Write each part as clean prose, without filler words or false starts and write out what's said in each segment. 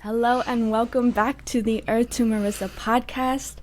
Hello and welcome back to the Earth to Marissa podcast,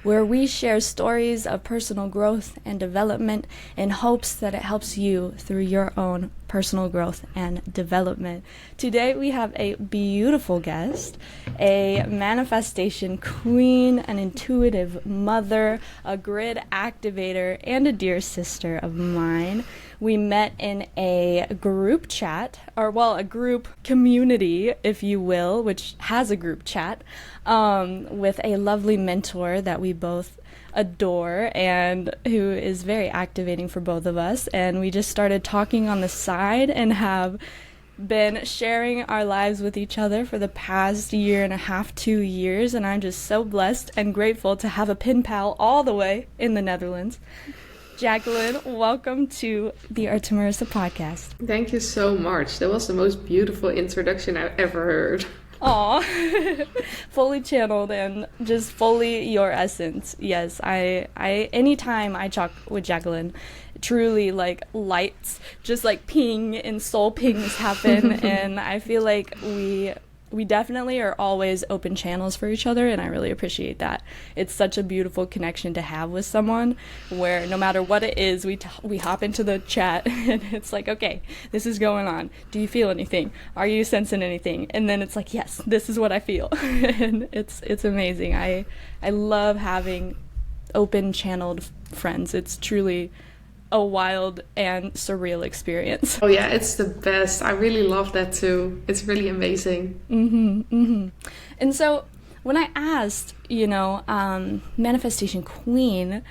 where we share stories of personal growth and development in hopes that it helps you through your own personal growth and development. Today we have a beautiful guest, a manifestation queen, an intuitive mother, a grid activator, and a dear sister of mine. We met in a group chat, a group community, if you will, which has a group chat, with a lovely mentor that we both adore and who is very activating for both of us. And we just started talking on the side and have been sharing our lives with each other for the past year and a half, 2 years. And I'm just so blessed and grateful to have a pen pal all the way in the Netherlands. Jacqueline, welcome to the Earth to Marissa podcast. Thank you so much. That was the most beautiful introduction I've ever heard. Aw, fully channeled and just fully your essence. Yes, I anytime I talk with Jacqueline, truly like lights, just like ping and soul pings happen. And I feel like we definitely are always open channels for each other, and I really appreciate that. It's such a beautiful connection to have with someone where no matter what it is, we hop into the chat and it's like, okay, this is going on. Do you feel anything? Are you sensing anything? And then it's like, yes, this is what I feel. And it's amazing. I love having open channeled friends. It's truly a wild and surreal experience. Oh yeah, it's the best. I really love that too. It's really amazing. And so when I asked, manifestation queen,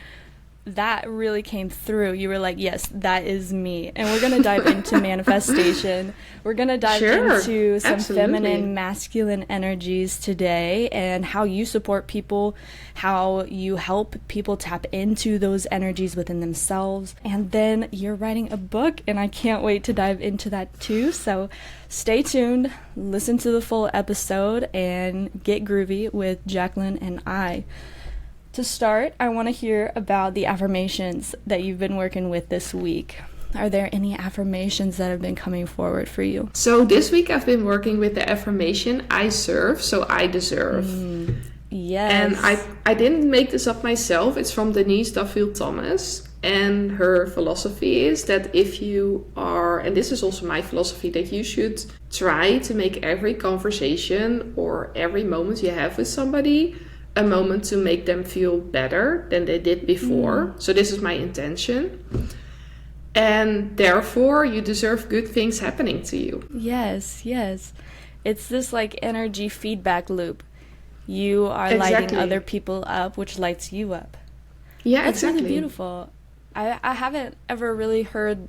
that really came through. You were like, yes, that is me. And we're going to dive into manifestation. We're going to dive into some feminine, masculine energies today and how you support people, how you help people tap into those energies within themselves. And then you're writing a book, and I can't wait to dive into that too. So stay tuned, listen to the full episode, and get groovy with Jacqueline and I. To start, I want to hear about the affirmations that you've been working with this week. Are there any affirmations that have been coming forward for you? So this week I've been working with the affirmation, I serve, so I deserve. Yes. And I didn't make this up myself. It's from Denise Duffield Thomas. And her philosophy is that if you are, and this is also my philosophy, that you should try to make every conversation or every moment you have with somebody a moment to make them feel better than they did before. So this is my intention. And therefore, you deserve good things happening to you. Yes. It's this like energy feedback loop. You are lighting other people up, which lights you up. Yeah, That's exactly. really beautiful. I haven't ever really heard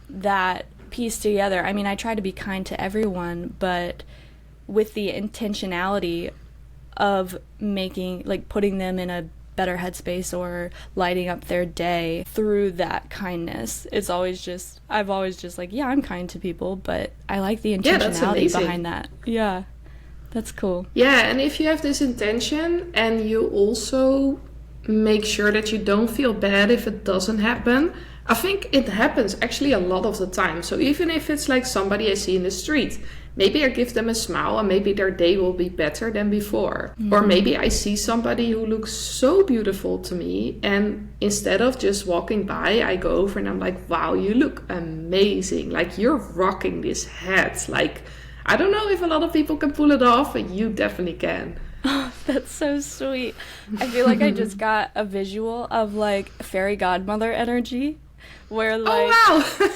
that piece together. I mean, I try to be kind to everyone, but with the intentionality of putting them in a better headspace or lighting up their day through that kindness. I've always just like, yeah, I'm kind to people, but I like the intentionality behind that. Yeah, that's cool. Yeah, and if you have this intention and you also make sure that you don't feel bad if it doesn't happen, I think it happens actually a lot of the time. So even if it's like somebody I see in the street, maybe I give them a smile and maybe their day will be better than before. Or maybe I see somebody who looks so beautiful to me, and instead of just walking by, I go over and I'm like, wow, you look amazing. Like, you're rocking this hat. Like, I don't know if a lot of people can pull it off, but you definitely can. Oh, that's so sweet. I feel like I just got a visual of like fairy godmother energy. Where like,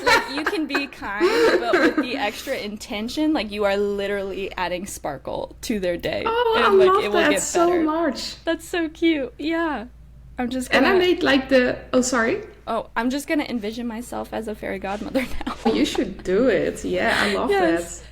like you can be kind, but with the extra intention, like you are literally adding sparkle to their day. Oh, and I like love it will that get so better. much. That's so cute. Yeah. I'm just gonna... And I made like I'm just gonna envision myself as a fairy godmother now. You should do it. Yeah, I love that.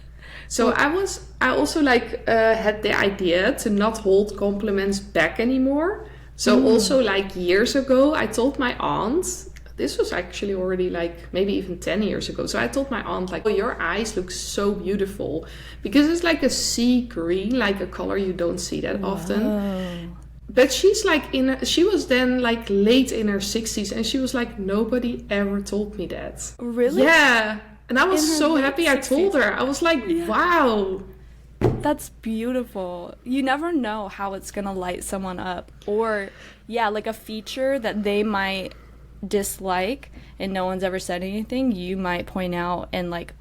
So I also like had the idea to not hold compliments back anymore. So also like years ago, I told my aunt, this was actually already like maybe even 10 years ago. So I told my aunt like, oh, your eyes look so beautiful, because it's like a sea green, like a color you don't see that often. But she's like she was then like late in her 60s, and she was like, nobody ever told me that. Really? Yeah. And I was so happy I told her. I was like, wow, That's beautiful. You never know how it's gonna light someone up. Or, yeah, like a feature that they might dislike and no one's ever said anything, you might point out and like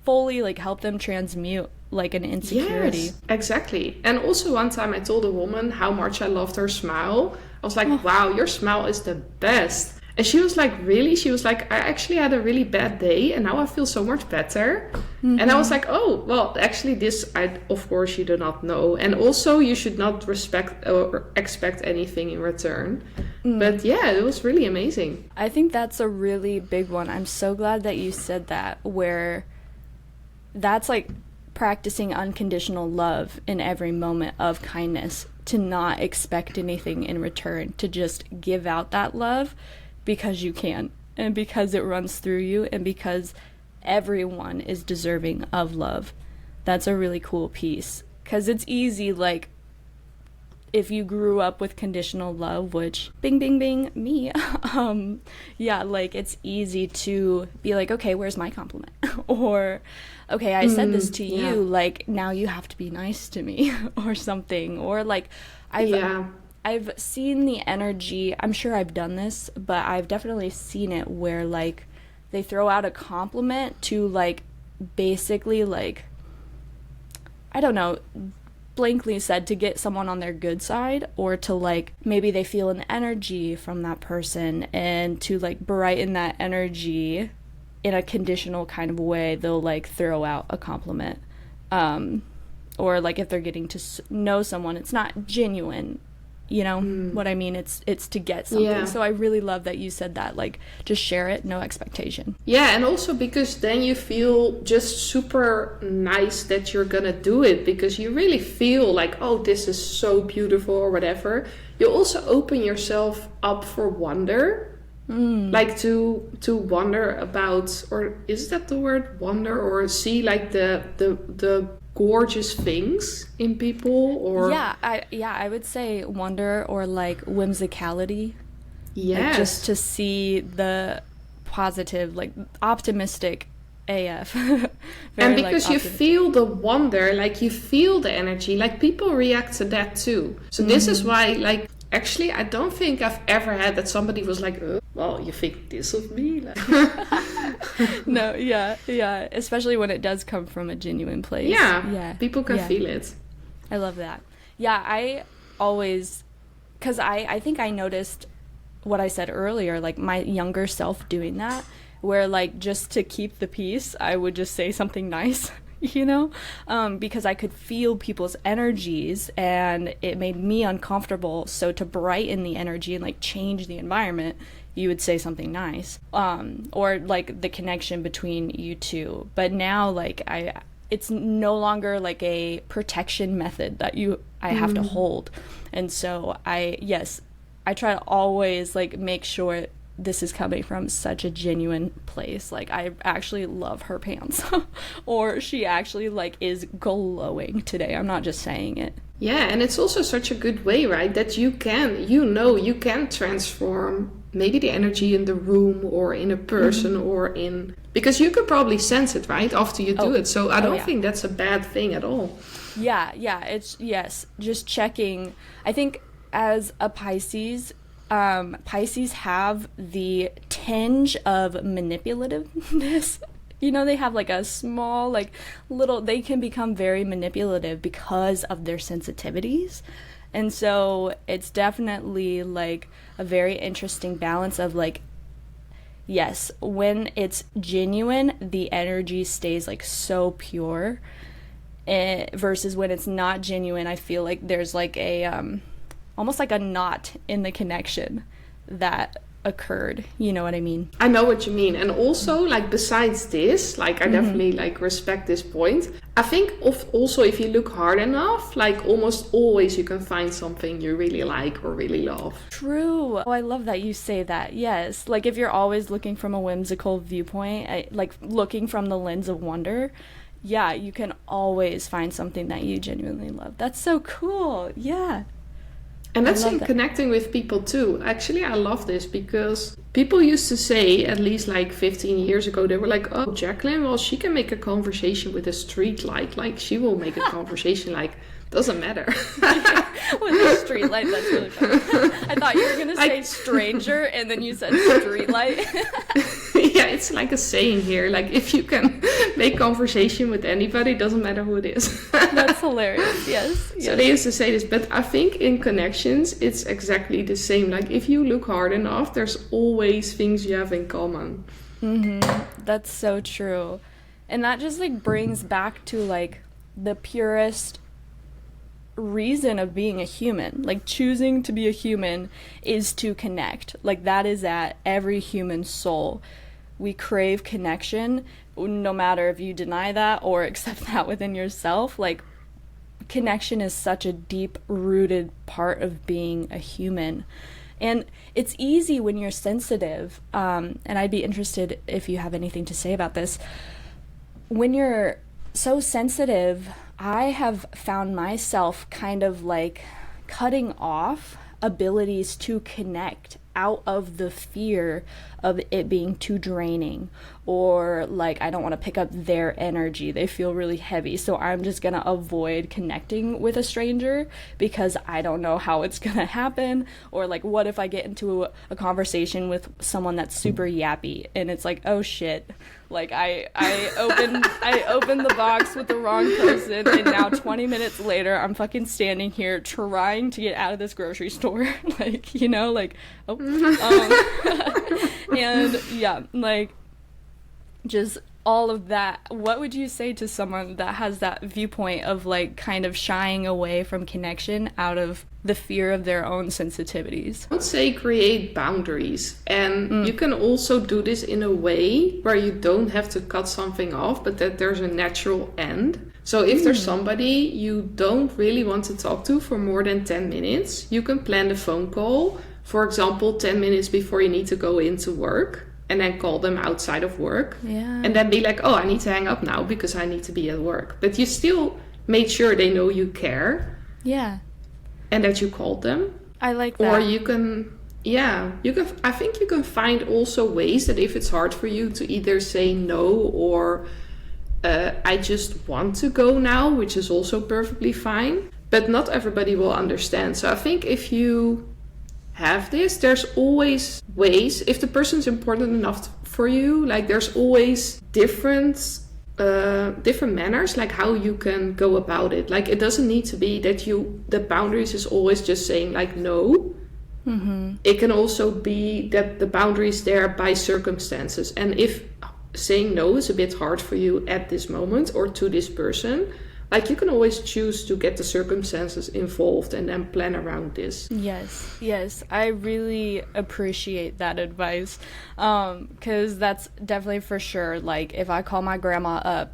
fully like help them transmute like an insecurity. Yes, exactly. And also one time I told a woman how much I loved her smile. I was like, wow, your smile is the best. And she was like, really? She was like, I actually had a really bad day and now I feel so much better. And I was like, oh, well, actually this, of course, you do not know. And also you should not respect or expect anything in return. But yeah, it was really amazing. I think that's a really big one. I'm so glad that you said that, where that's like practicing unconditional love in every moment of kindness, to not expect anything in return, to just give out that love because you can, and because it runs through you, and because everyone is deserving of love. That's a really cool piece, because it's easy, like, if you grew up with conditional love, which bing bing bing me, yeah, like it's easy to be like, okay, where's my compliment? Or, okay, I said this to you, like now you have to be nice to me or something. Or like I've seen the energy, I'm sure I've done this, but I've definitely seen it where like they throw out a compliment to like basically like, I don't know, blankly said, to get someone on their good side, or to like maybe they feel an energy from that person, and to like brighten that energy in a conditional kind of way, they'll like throw out a compliment. Or like if they're getting to know someone, it's not genuine, you know what I mean? It's to get something. Yeah. So I really love that you said that, like, just share it, no expectation. Yeah, and also because then you feel just super nice that you're gonna do it, because you really feel like, oh, this is so beautiful or whatever. You also open yourself up for wonder, like to wonder about, or is that the word, wonder, or see like the gorgeous things in people, or I would say wonder, or like whimsicality. Yes. Like just to see the positive, like optimistic AF. And because you feel the wonder, like you feel the energy, like people react to that too. So this is why, like, actually I don't think I've ever had that somebody was like, oh, well, you think this of me? Like, no, yeah, especially when it does come from a genuine place. Yeah, people can feel it. I love that. Yeah, I always, because I think I noticed what I said earlier, like my younger self doing that, where like just to keep the peace, I would just say something nice, you know, because I could feel people's energies and it made me uncomfortable. So to brighten the energy and like change the environment, you would say something nice, or like the connection between you two. But now, like, it's no longer like a protection method that I have to hold. And so I try to always like make sure this is coming from such a genuine place. Like, I actually love her pants or she actually like is glowing today. I'm not just saying it. Yeah, and it's also such a good way, right? That you can transform maybe the energy in the room or in a person or in, because you could probably sense it, right, after you do it. So I don't think that's a bad thing at all. Yeah, it's, yes, just checking. I think as a Pisces have the tinge of manipulativeness. You know, they have like a small, like little, they can become very manipulative because of their sensitivities. And so it's definitely like a very interesting balance of like, yes, when it's genuine, the energy stays like so pure, versus when it's not genuine, I feel like there's like a, almost like a knot in the connection that occurred. You know what I mean? I know what you mean. And also, like, besides this, like, I definitely like respect this point. I think also if you look hard enough, like almost always you can find something you really like or really love. True. Oh, I love that you say that. Yes, like if you're always looking from a whimsical viewpoint, like looking from the lens of wonder, yeah, you can always find something that you genuinely love. That's so cool. Yeah. And that's in connecting with people too. Actually, I love this because people used to say, at least like 15 years ago, they were like, oh, Jacqueline, well, she can make a conversation with a street light. Like, she will make a conversation like, doesn't matter. With a street light, that's really funny. I thought you were going to say stranger, and then you said street light. Yeah, it's like a saying here. Like, if you can make conversation with anybody, doesn't matter who it is. That's hilarious, yes. So they used to say this, but I think in connections, it's exactly the same. Like, if you look hard enough, there's always things you have in common. Mm-hmm. That's so true. And that just, like, brings back to, like, the purest reason of being a human. Like, choosing to be a human is to connect. Like, that is at every human soul. We crave connection, no matter if you deny that or accept that within yourself. Like, connection is such a deep rooted part of being a human, and it's easy when you're sensitive, and I'd be interested if you have anything to say about this. When you're so sensitive, I have found myself kind of like cutting off abilities to connect out of the fear of it being too draining, or like I don't want to pick up their energy, they feel really heavy, so I'm just gonna avoid connecting with a stranger because I don't know how it's gonna happen. Or like, what if I get into a conversation with someone that's super yappy and it's like, oh shit, like I opened the box with the wrong person, and now 20 minutes later I'm fucking standing here trying to get out of this grocery store. Like, you know, like, oh. And yeah, like, just all of that. What would you say to someone that has that viewpoint of like kind of shying away from connection out of the fear of their own sensitivities? I would say create boundaries. And you can also do this in a way where you don't have to cut something off, but that there's a natural end. So if there's somebody you don't really want to talk to for more than 10 minutes, you can plan the phone call, for example, 10 minutes before you need to go into work, and then call them outside of work. Yeah. And then be like, oh, I need to hang up now because I need to be at work. But you still made sure they know you care. Yeah. And that you called them. I like that. Or you can, I think you can find also ways that if it's hard for you to either say no or I just want to go now, which is also perfectly fine. But not everybody will understand. So I think if you have this, there's always ways. If the person's important enough for you, like there's always different manners, like how you can go about it. Like, it doesn't need to be that the boundaries is always just saying like no. Mm-hmm. It can also be that the boundary is there by circumstances. And if saying no is a bit hard for you at this moment or to this person, like, you can always choose to get the circumstances involved and then plan around this. Yes. I really appreciate that advice. Because that's definitely for sure. Like, if I call my grandma up,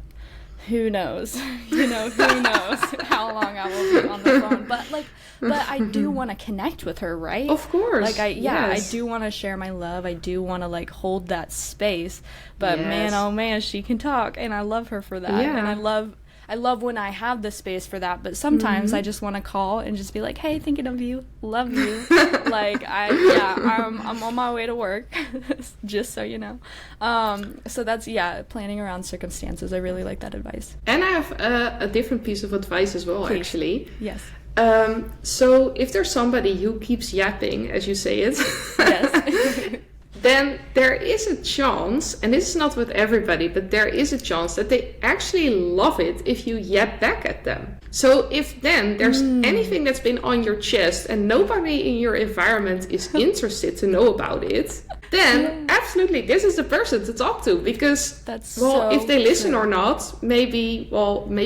who knows? Who knows how long I will be on the phone. But I do want to connect with her, right? Of course. Like, I do want to share my love. I do want to, like, hold that space. But man, oh man, she can talk. And I love her for that. Yeah. And I love when I have the space for that, but sometimes I just want to call and just be like, hey, thinking of you, love you. Like, I'm on my way to work, just so you know. So that's, planning around circumstances. I really like that advice. And I have a different piece of advice as well, Please. Actually. Yes. So if there's somebody who keeps yapping, as you say it, yes. Then there is a chance, and this is not with everybody, but there is a chance that they actually love it if you yap back at them. So if then there's anything that's been on your chest and nobody in your environment is interested to know about it, then absolutely this is the person to talk to, because if they listen or not, maybe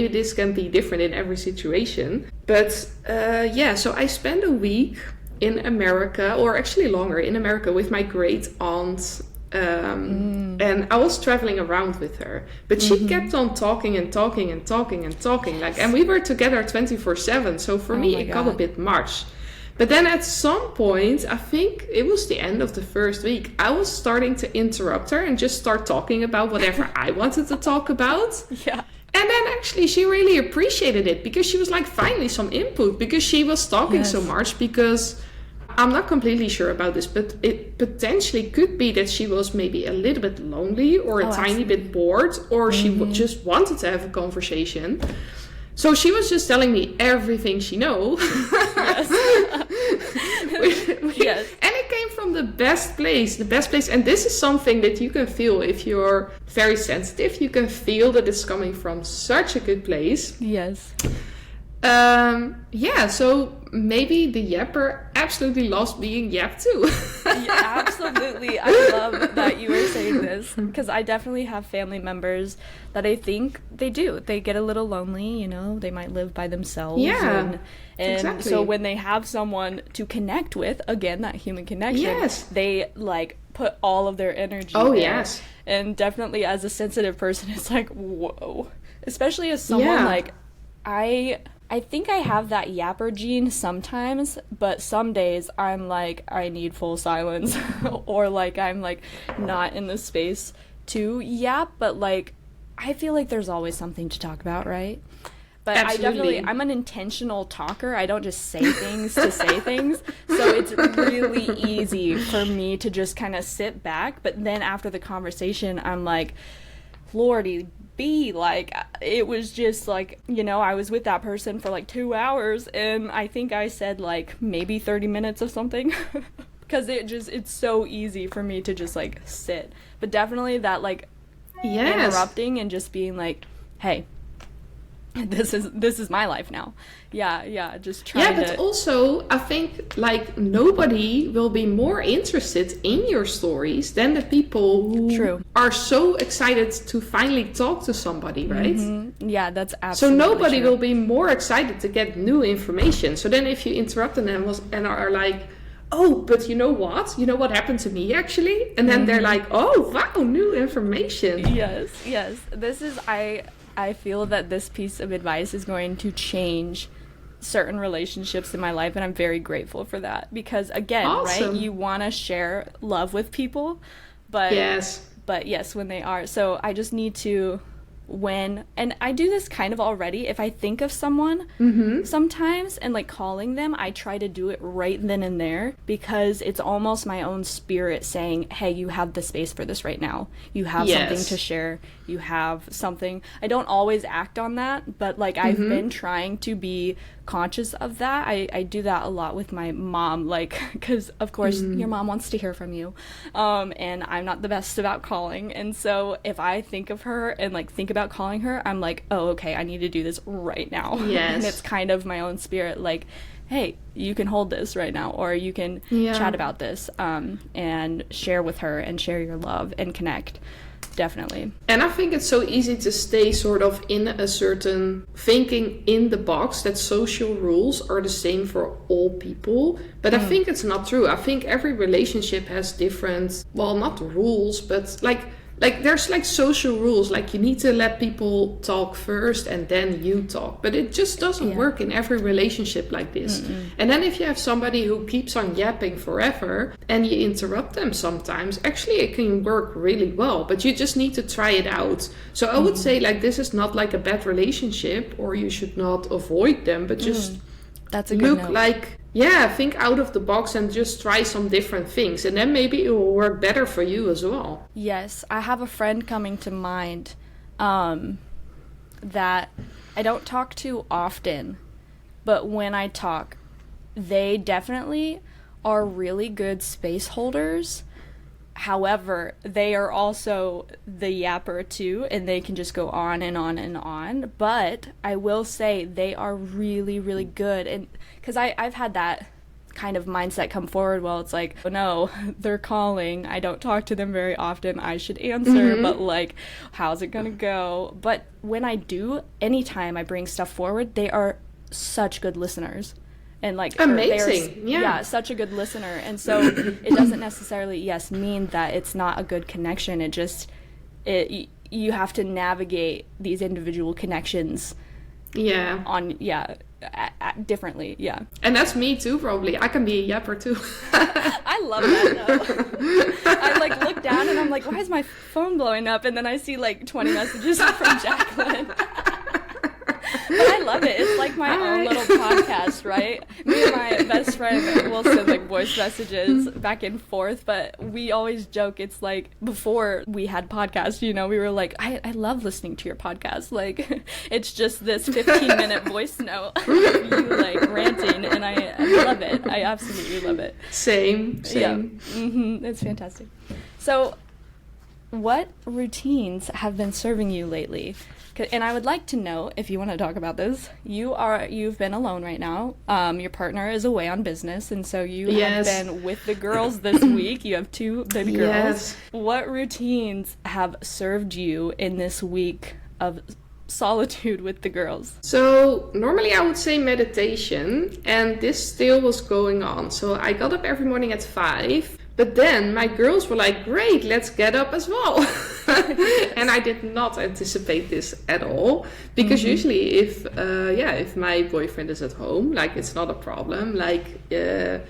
this can be different in every situation. But so I spent a week in America, or actually longer, in America with my great aunt. And I was traveling around with her. But she kept on talking and talking and talking and talking. Like, and we were together 24/7. So for me, it got a bit much. But then at some point, I think it was the end of the first week, I was starting to interrupt her and just start talking about whatever I wanted to talk about. Yeah. And then actually she really appreciated it because she was like, finally some input, because she was talking so much. Because I'm not completely sure about this, but it potentially could be that she was maybe a little bit lonely or a tiny bit bored, or she just wanted to have a conversation. So she was just telling me everything she knows. Yes. Yes. And it came from the best place. And this is something that you can feel if you're very sensitive. You can feel that it's coming from such a good place. Yes. So maybe the yapper absolutely loves being yapped too. Yeah, absolutely. I love that you were saying this, because I definitely have family members that I think they do. They get a little lonely, they might live by themselves. Yeah, and exactly. So when they have someone to connect with, again, that human connection, they like put all of their energy there. Yes. And definitely as a sensitive person, it's like, whoa. Especially as someone like, I think I have that yapper gene sometimes, but some days I'm like, I need full silence, or like I'm like not in the space to yap, but like I feel like there's always something to talk about, right? But Absolutely. I'm an intentional talker. I don't just say things to say things. So it's really easy for me to just kind of sit back. But then after the conversation, I'm like, Lordy be, like, it was just like, I was with that person for like 2 hours, and I think I said like maybe 30 minutes of something. Because it's so easy for me to just like sit. But definitely that like interrupting and just being like, hey, this is my life now. Just trying to... Yeah, but also I think like nobody will be more interested in your stories than the people who are so excited to finally talk to somebody, right? Mm-hmm. Yeah, that's absolutely so nobody true. will be more excited to get new information. So then if you interrupt them and are like, oh, but you know what happened to me actually, and then they're like, oh wow, new information. Yes this is I feel that this piece of advice is going to change certain relationships in my life, and I'm very grateful for that, because again, right, you want to share love with people, but yes, when they are, so I just need to, and I do this kind of already, if I think of someone sometimes and like calling them, I try to do it right then and there, because it's almost my own spirit saying, hey, you have the space for this right now, you have something to share, you have something. I don't always act on that, but like I've been trying to be conscious of that. I do that a lot with my mom, like, because of course your mom wants to hear from you, and I'm not the best about calling, and so if I think of her and like think about calling her, I'm like, oh, okay, I need to do this right now. And it's kind of my own spirit, like, hey, you can hold this right now, or you can chat about this, and share with her and share your love and connect. Definitely. And I think it's so easy to stay sort of in a certain thinking in the box that social rules are the same for all people. But I think it's not true. I think every relationship has different, well, not rules, but like there's like social rules, like you need to let people talk first and then you talk, but it just doesn't work in every relationship like this. And then if you have somebody who keeps on yapping forever and you interrupt them sometimes, actually it can work really well, but you just need to try it out. So I would say like this is not like a bad relationship, or you should not avoid them, but just that's a good note. Like, think out of the box and just try some different things, and then maybe it will work better for you as well. Yes, I have a friend coming to mind that I don't talk to often, but when I talk, they definitely are really good space holders. However, they are also the yapper too, and they can just go on and on and on. But I will say they are really, really good. And because I've had that kind of mindset come forward, well, it's like, oh no, they're calling, I don't talk to them very often, I should answer, but like, how's it gonna go? But when I do, anytime I bring stuff forward, they are such good listeners. And like, amazing, such a good listener. And so it doesn't necessarily mean that it's not a good connection. It just you have to navigate these individual connections differently. And that's me too, probably. I can be a yapper too. I love that though. I like look down and I'm like, why is my phone blowing up? And then I see like 20 messages from Jacqueline. I love it. It's like my own little podcast, right? Me and my best friend will send like voice messages back and forth, but we always joke. It's like before we had podcasts, you know, we were like, I love listening to your podcast. Like, it's just this 15-minute voice note of you like ranting, and I love it. I absolutely love it. Same. Yeah. It's fantastic. So, what routines have been serving you lately? And I would like to know, if you want to talk about this, you've been alone right now. Your partner is away on business, and so you have been with the girls this week. You have 2 baby girls. Yes. What routines have served you in this week of solitude with the girls? So normally I would say meditation, and this still was going on. So I got up every morning at 5. But then my girls were like, great, let's get up as well. And I did not anticipate this at all. Because usually if my boyfriend is at home, like it's not a problem. Like they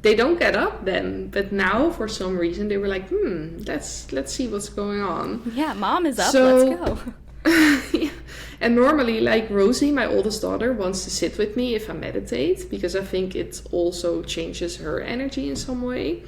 don't get up then. But now for some reason they were like, let's see what's going on. Yeah, mom is up, let's go. Yeah. And normally, like Rosie, my oldest daughter, wants to sit with me if I meditate, because I think it also changes her energy in some way.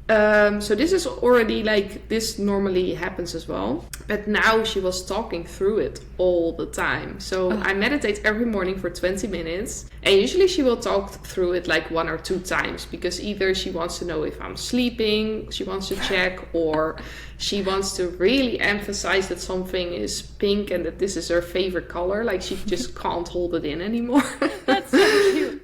So this is already like, this normally happens as well. But now she was talking through it all the time. So I meditate every morning for 20 minutes. And usually she will talk through it like 1 or 2 times, because either she wants to know if I'm sleeping, she wants to check, or she wants to really emphasize that something is pink and that this is her favorite color. Like she just can't hold it in anymore. That's so cute.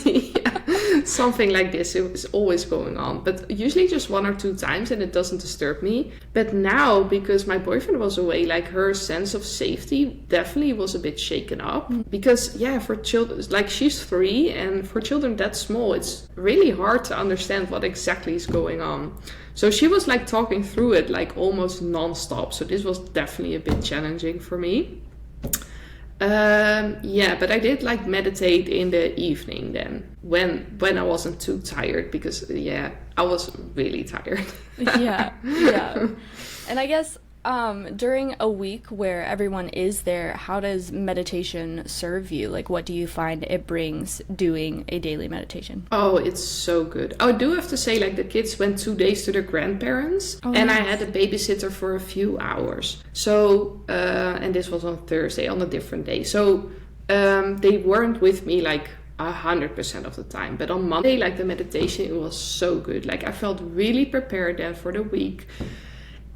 Yeah, something like this. It was always going on, but usually just 1 or 2 times, and it doesn't disturb me. But now, because my boyfriend was away, like her sense of safety definitely was a bit shaken up. Because for children, like she's 3, and for children that small, it's really hard to understand what exactly is going on. So she was like talking through it like almost non-stop. So this was definitely a bit challenging for me. But I did like meditate in the evening then, when I wasn't too tired, because I was really tired. yeah. And I guess during a week where everyone is there, how does meditation serve you? Like, what do you find it brings doing a daily meditation? Oh, it's so good. I do have to say, like, the kids went 2 days to their grandparents, and I had a babysitter for a few hours. So, and this was on Thursday, on a different day. So, they weren't with me, like, 100% of the time. But on Monday, like, the meditation, it was so good. Like, I felt really prepared then for the week.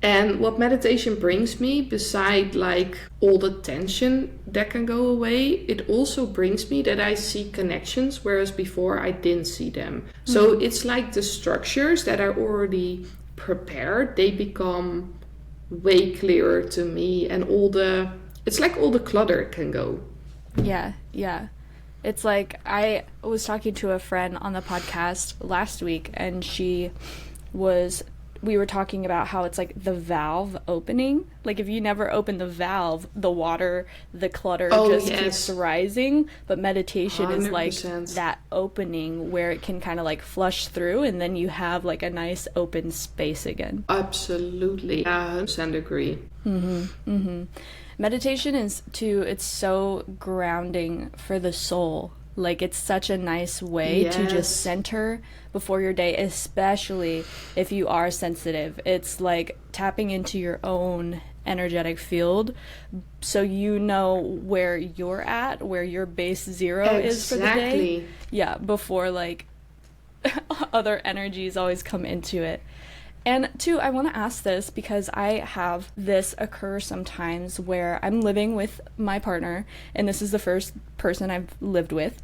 And what meditation brings me, beside like all the tension that can go away, it also brings me that I see connections, whereas before I didn't see them. So it's like the structures that are already prepared, they become way clearer to me, and it's like all the clutter can go. Yeah. It's like, I was talking to a friend on the podcast last week, and we were talking about how it's like the valve opening. Like, if you never open the valve, the water, the clutter keeps rising. But meditation 100%. Is like that opening where it can kind of like flush through, and then you have like a nice open space again. Absolutely. 100% agree. Meditation it's so grounding for the soul. Like, it's such a nice way to just center before your day, especially if you are sensitive. It's like tapping into your own energetic field, so you know where you're at, where your base zero is for the day. Yeah, before like other energies always come into it. And two, I want to ask this because I have this occur sometimes where I'm living with my partner, and this is the first person I've lived with.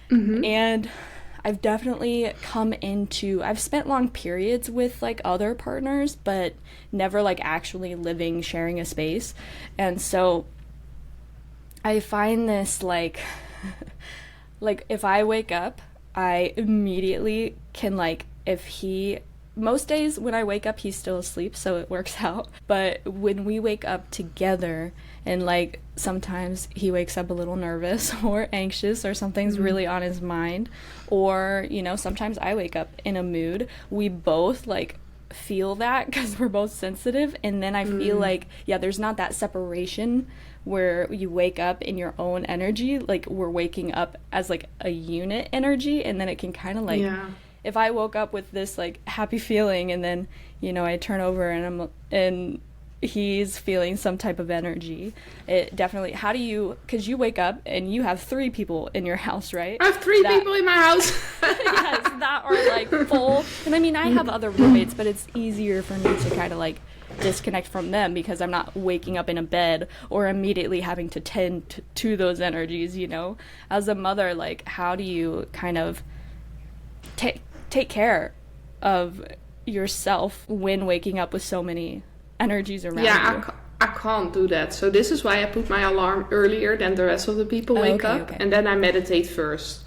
And I've definitely I've spent long periods with like other partners, but never like actually living, sharing a space. And so I find this like if I wake up, I immediately can most days when I wake up, he's still asleep, so it works out. But when we wake up together, and like sometimes he wakes up a little nervous or anxious, or something's really on his mind, or sometimes I wake up in a mood, we both like feel that because we're both sensitive, and then I feel like, yeah, there's not that separation where you wake up in your own energy. Like, we're waking up as like a unit energy, and then it can kind of like, if I woke up with this like happy feeling, and then, you know, I turn over and he's feeling some type of energy, it definitely, how do you, because you wake up and you have 3 people in your house, right? I have 3 people in my house. Yes, that are like full. And I mean, I have other roommates, but it's easier for me to kind of like disconnect from them because I'm not waking up in a bed or immediately having to tend to those energies, you know? As a mother, like, how do you kind of take care of yourself when waking up with so many energies around you? I can't do that. So this is why I put my alarm earlier than the rest of the people wake up. And then I meditate first.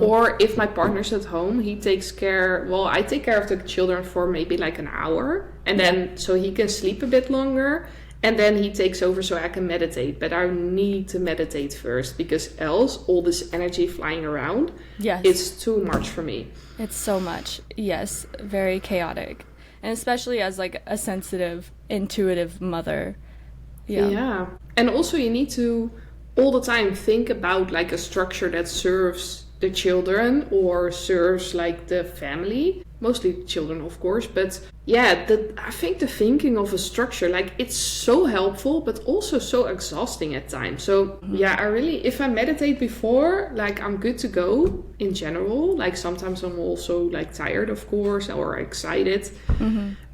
Or if my partner's at home, he takes care, well, I take care of the children for maybe like an hour. And then so he can sleep a bit longer. And then he takes over so I can meditate. But I need to meditate first, because else all this energy flying around, it's too much for me. It's so much. Yes, very chaotic. And especially as like a sensitive, intuitive mother. Yeah. And also you need to all the time think about like a structure that serves the children or serves like the family. Mostly children, of course. But yeah, I think the thinking of a structure, like, it's so helpful, but also so exhausting at times. So yeah, if I meditate before, like, I'm good to go in general. Like, sometimes I'm also like tired, of course, or excited.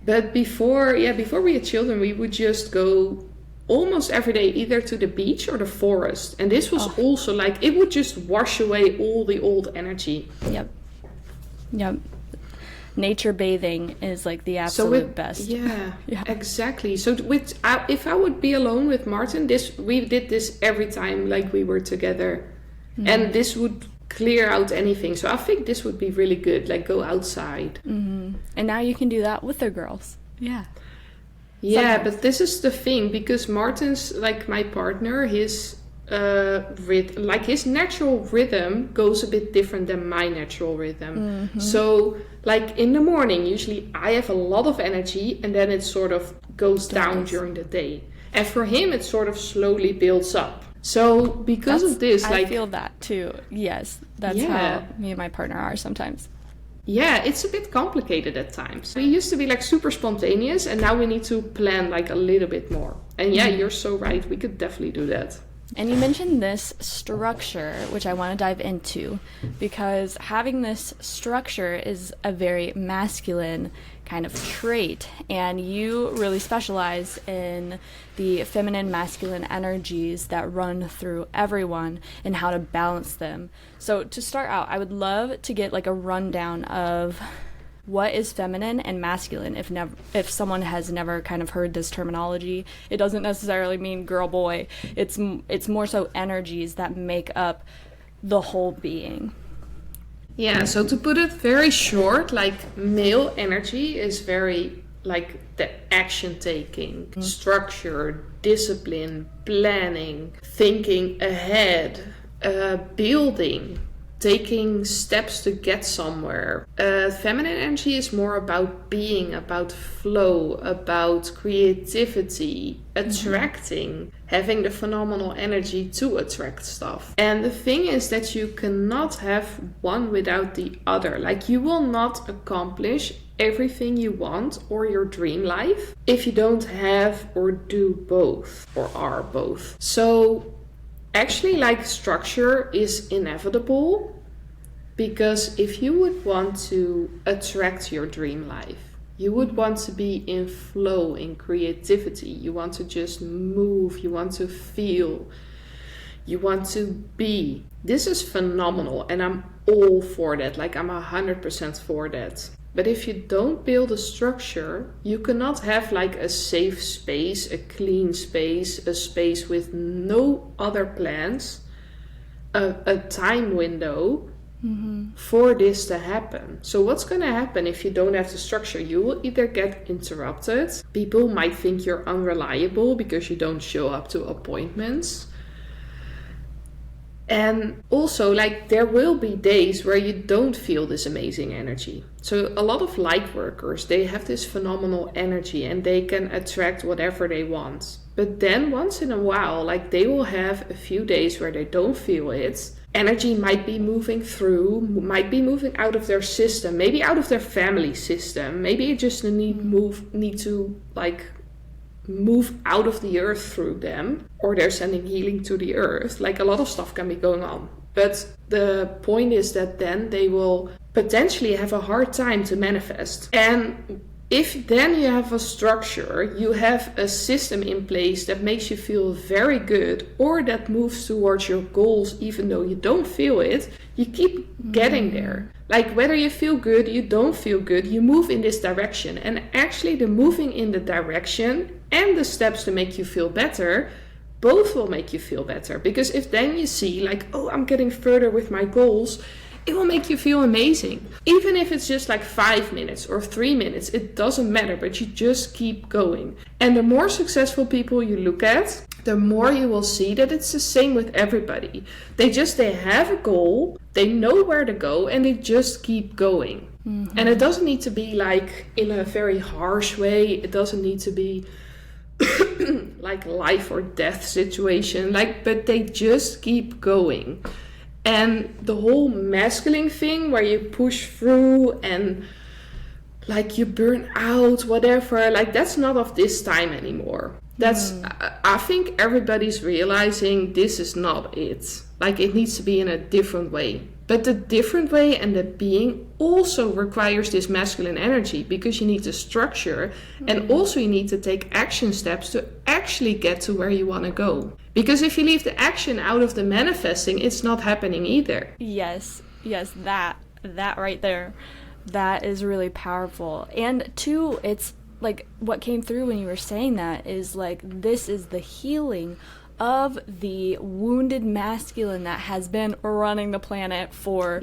But before we had children, we would just go almost every day either to the beach or the forest. And this was also like, it would just wash away all the old energy. Yep. Nature bathing is like the absolute best. Yeah, exactly. So if I would be alone with Martin, we did this every time like we were together. And this would clear out anything. So I think this would be really good, like go outside. And now you can do that with the girls. Yeah, but this is the thing, because Martin's like my partner, his his natural rhythm goes a bit different than my natural rhythm. So like in the morning, usually I have a lot of energy, and then it sort of goes down during the day. And for him, it sort of slowly builds up. So because of this, I feel that too. Yes, that's how me and my partner are sometimes. Yeah, it's a bit complicated at times. We used to be like super spontaneous, and now we need to plan like a little bit more. And yeah, you're so right. We could definitely do that. And you mentioned this structure, which I want to dive into, because having this structure is a very masculine kind of trait, and you really specialize in the feminine masculine energies that run through everyone and how to balance them. So to start out, I would love to get like a rundown of what is feminine and masculine, if someone has never kind of heard this terminology. It doesn't necessarily mean girl boy. It's more so energies that make up the whole being. Yeah, so to put it very short, like male energy is very like the action taking, structure, discipline, planning, thinking ahead, building, taking steps to get somewhere. Feminine energy is more about being, about flow, about creativity, attracting, having the phenomenal energy to attract stuff. And the thing is that you cannot have one without the other. Like, you will not accomplish everything you want or your dream life if you don't have or do both or are both. So actually, like, structure is inevitable, because if you would want to attract your dream life, you would want to be in flow, in creativity. You want to just move, you want to feel, you want to be. This is phenomenal, and I'm all for that. Like, I'm 100% for that. But if you don't build a structure, you cannot have like a safe space, a clean space, a space with no other plans, a time window for this to happen. So what's going to happen if you don't have the structure? You will either get interrupted. People might think you're unreliable because you don't show up to appointments. And also, like, there will be days where you don't feel this amazing energy. So a lot of light workers, they have this phenomenal energy and they can attract whatever they want. But then once in a while, like, they will have a few days where they don't feel it. Energy might be moving through, might be moving out of their system, maybe out of their family system. Maybe it just need to like move out of the earth through them, or they're sending healing to the earth. Like, a lot of stuff can be going on. But the point is that then they will potentially have a hard time to manifest. And if then you have a structure, you have a system in place that makes you feel very good, or that moves towards your goals even though you don't feel it, you keep getting there. Like, whether you feel good, you don't feel good, you move in this direction. And actually the moving in the direction and the steps to make you feel better, both will make you feel better. Because if then you see like, oh, I'm getting further with my goals, it will make you feel amazing. Even if it's just like 5 minutes or 3 minutes, it doesn't matter, but you just keep going. And the more successful people you look at, the more you will see that it's the same with everybody. They have a goal, they know where to go, and they just keep going. Mm-hmm. And it doesn't need to be like in a very harsh way. It doesn't need to be like life or death situation. But they just keep going. And the whole masculine thing where you push through and like you burn out, whatever, like that's not of this time anymore. I think everybody's realizing this is not it. Like, it needs to be in a different way. But the different way and the being also requires this masculine energy, because you need the structure and also you need to take action steps to actually get to where you want to go. Because if you leave the action out of the manifesting, it's not happening either. Yes, that right there. That is really powerful. And two, it's like what came through when you were saying that is like, this is the healing of the wounded masculine that has been running the planet for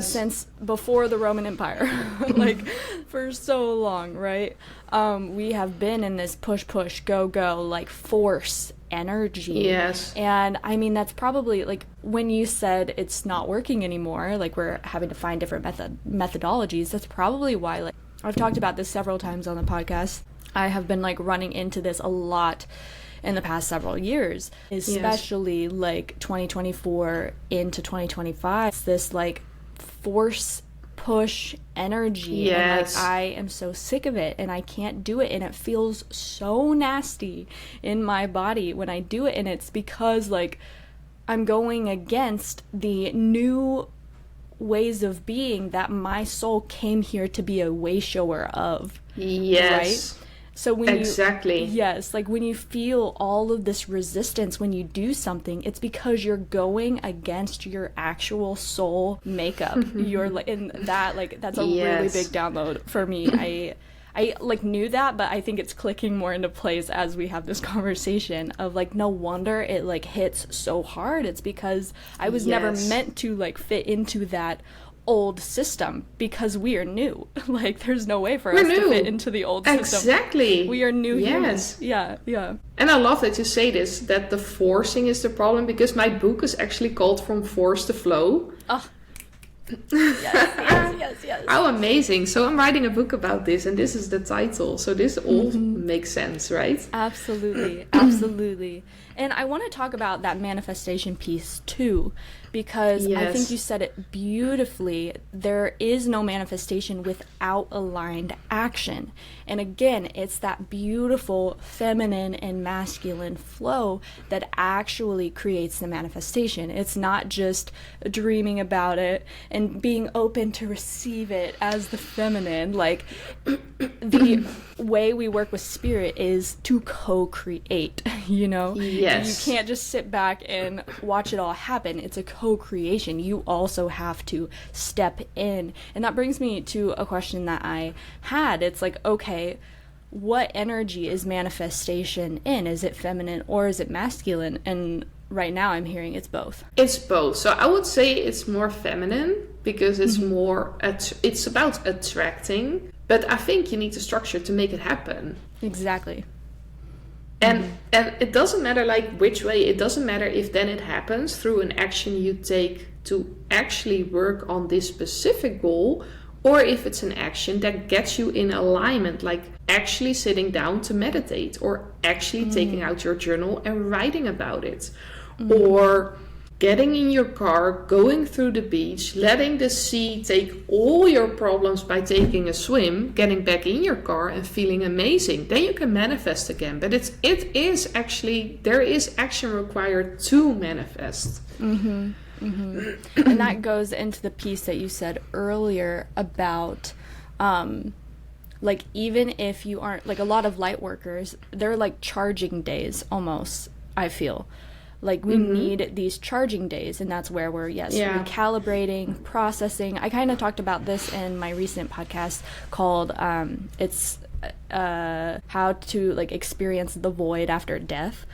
since before the Roman Empire, like for so long, right? We have been in this push, go, like force energy. Yes. And I mean, that's probably like when you said it's not working anymore, like we're having to find different methodologies. That's probably why, like, I've talked about this several times on the podcast. I have been like running into this a lot in the past several years, especially like 2024 into 2025. It's this like force push energy, and like I am so sick of it and I can't do it, and it feels so nasty in my body when I do it. And it's because like I'm going against the new ways of being that my soul came here to be a way shower of. Right? So when like when you feel all of this resistance when you do something, it's because you're going against your actual soul makeup. You're like in that, like that's a really big download for me. I like knew that, but I think it's clicking more into place as we have this conversation of like, no wonder it like hits so hard. It's because I was never meant to like fit into that old system, because we are new. Like, there's no way for us to fit into the old system. Exactly. We are new humans. Yeah. And I love that you say this, that the forcing is the problem, because my book is actually called From Force to Flow. Oh. Yes. How amazing. So I'm writing a book about this, and this is the title. So this all makes sense, right? Absolutely. And I want to talk about that manifestation piece too, because I think you said it beautifully. There is no manifestation without aligned action. And again, it's that beautiful feminine and masculine flow that actually creates the manifestation. It's not just dreaming about it and being open to receive it as the feminine. Like, the way we work with spirit is to co-create, you know? Yes. You can't just sit back and watch it all happen. It's a co-creation. You also have to step in. And that brings me to a question that I had. It's like, okay, what energy is manifestation in? Is it feminine or is it masculine? And right now I'm hearing it's both. It's both. So I would say it's more feminine, because it's more, it's about attracting. But I think you need the structure to make it happen. Exactly. And it doesn't matter like which way, it doesn't matter if then it happens through an action you take to actually work on this specific goal, or if it's an action that gets you in alignment, like actually sitting down to meditate, or actually taking out your journal and writing about it, or getting in your car, going through the beach, letting the sea take all your problems by taking a swim, getting back in your car and feeling amazing. Then you can manifest again. But it is actually, there is action required to manifest. And that goes into the piece that you said earlier about like even if you aren't, like a lot of light workers, they're like charging days almost, I feel. Like we need these charging days, and that's where we're recalibrating, processing. I kind of talked about this in my recent podcast called it's how to like experience the void after death.